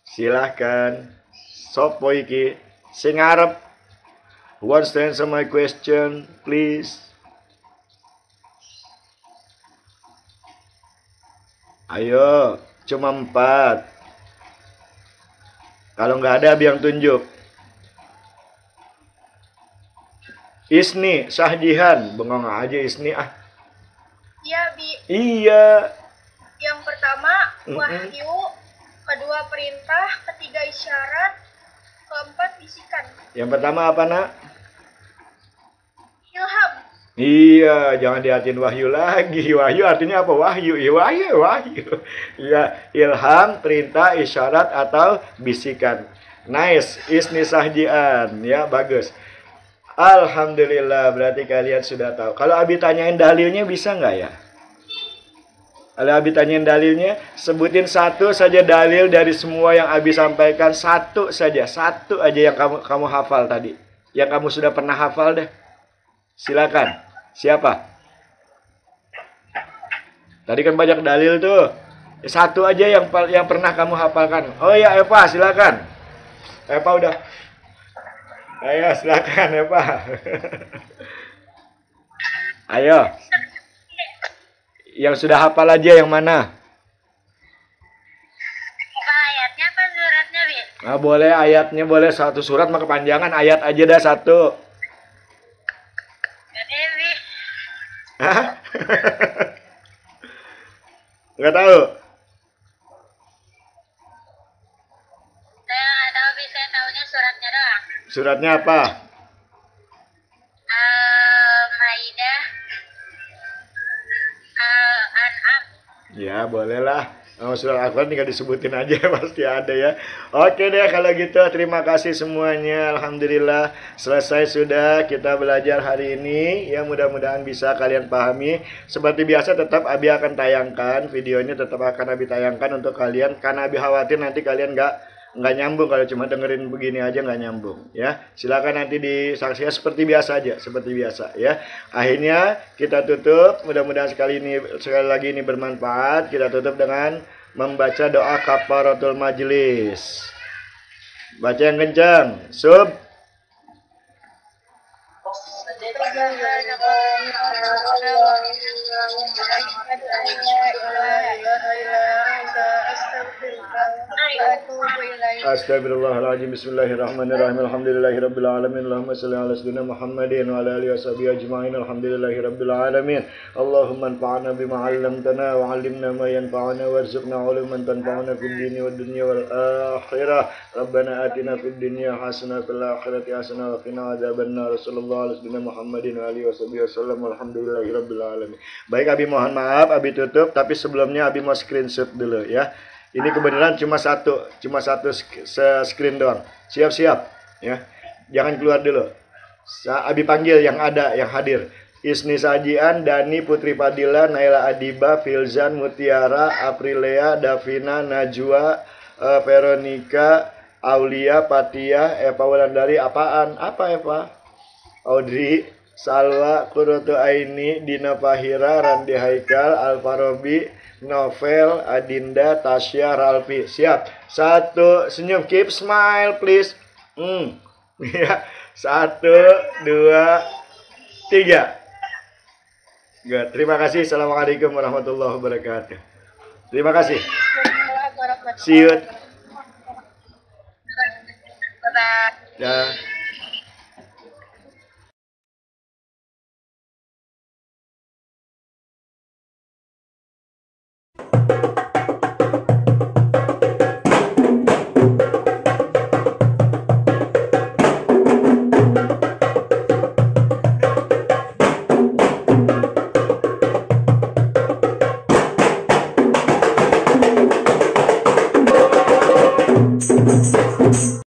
Silahkan. Sopo iki? Sing arep. Who wants to answer my question, please? Ayo, cuma 4. Kalau nggak ada, Abi yang tunjuk. Isni, sahjihan. Bengong aja Isni ah. Iya, Bi. Iya. Yang pertama wahyu, kedua perintah, ketiga isyarat, keempat bisikan. Yang pertama apa, Nak? Ilham. Iya, jangan diartiin wahyu lagi. Wahyu artinya apa? Wahyu. Ya, wahyu. Ya, ilham, perintah, isyarat atau bisikan. Nice, isni sahjian. Ya, bagus. Alhamdulillah, berarti kalian sudah tahu. Kalau Abi tanyain dalilnya bisa nggak ya? Kalau Abi tanyain dalilnya, sebutin satu saja dalil dari semua yang Abi sampaikan. Satu saja, satu aja yang kamu hafal tadi. Yang kamu sudah pernah hafal deh. Silakan. Siapa? Tadi kan banyak dalil tuh. Satu aja yang pernah kamu hafalkan. Oh ya, Eva, silakan. Eva udah. Ayo, silakan Eva. Ayo. Yang sudah hafal aja yang mana? Ayatnya apa suratnya, Bi? Nah, boleh ayatnya, boleh satu surat mah kepanjangan, ayat aja dah satu. Hah? Nggak tahu. Saya nggak tahu, Bi. Saya tahunya suratnya doang. Suratnya apa? Al-Maidah, Al-An'am. Ya, bolehlah. Oh, surat Al-Quran tinggal disebutin aja pasti ada ya. Oke deh kalau gitu, terima kasih semuanya. Alhamdulillah selesai sudah kita belajar hari ini. Ya, mudah-mudahan bisa kalian pahami. Seperti biasa tetap Abi akan tayangkan videonya, tetap akan Abi tayangkan untuk kalian karena Abi khawatir nanti kalian nggak nyambung kalau cuma dengerin begini aja nggak nyambung ya. Silakan nanti disaksikan seperti biasa aja, seperti biasa ya. Akhirnya kita tutup, mudah-mudahan sekali lagi ini bermanfaat. Kita tutup dengan membaca doa kafaratul majlis. Baca yang kencang. Sub. Astagfirullahaladzim. Bismillahirrahmanirrahim. Alhamdulillahirabbil alamin. Allahumma shalli ala sayyidina Muhammadin wa ala alihi washabihi ajma'in. Alhamdulillahirabbil alamin. Allahumma anfa'na bima 'allamtana wa 'allimna ma yanfa'una warzuqna 'ilman tanfa'una fid dini wad dunya wal akhirah. Rabbana atina fid dunya hasanah wa fil akhirati hasanah wa qina adzabannar. Sallallahu alaihi wasallam Muhammadin wa alihi washabihi wasallam. Alhamdulillahirabbil alamin. Baik, Abi mohon maaf, Abi tutup, tapi sebelumnya Abi mau screenshot dulu ya. Ini kebenaran cuma satu screen doang. Siap-siap ya. Jangan keluar dulu. Abi panggil yang ada, yang hadir. Isni Sajian, Dani, Putri Fadila, Naila Adiba, Filzan, Mutiara, Aprilia, Davina, Najwa, Veronica, Aulia, Patia, Eva Wulandari. Apaan? Apa Eva? Audrey, Salwa, Kuroto Aini, Dina Fahira, Randi Haikal, Alfarobi, Novel, Adinda, Tasya, Ralfi. Siap. Satu, senyum. Keep smile, please. Ya. 1, 2, 3. Good. Terima kasih. Assalamualaikum warahmatullahi wabarakatuh. Terima kasih. See you. Bye-bye. Ya.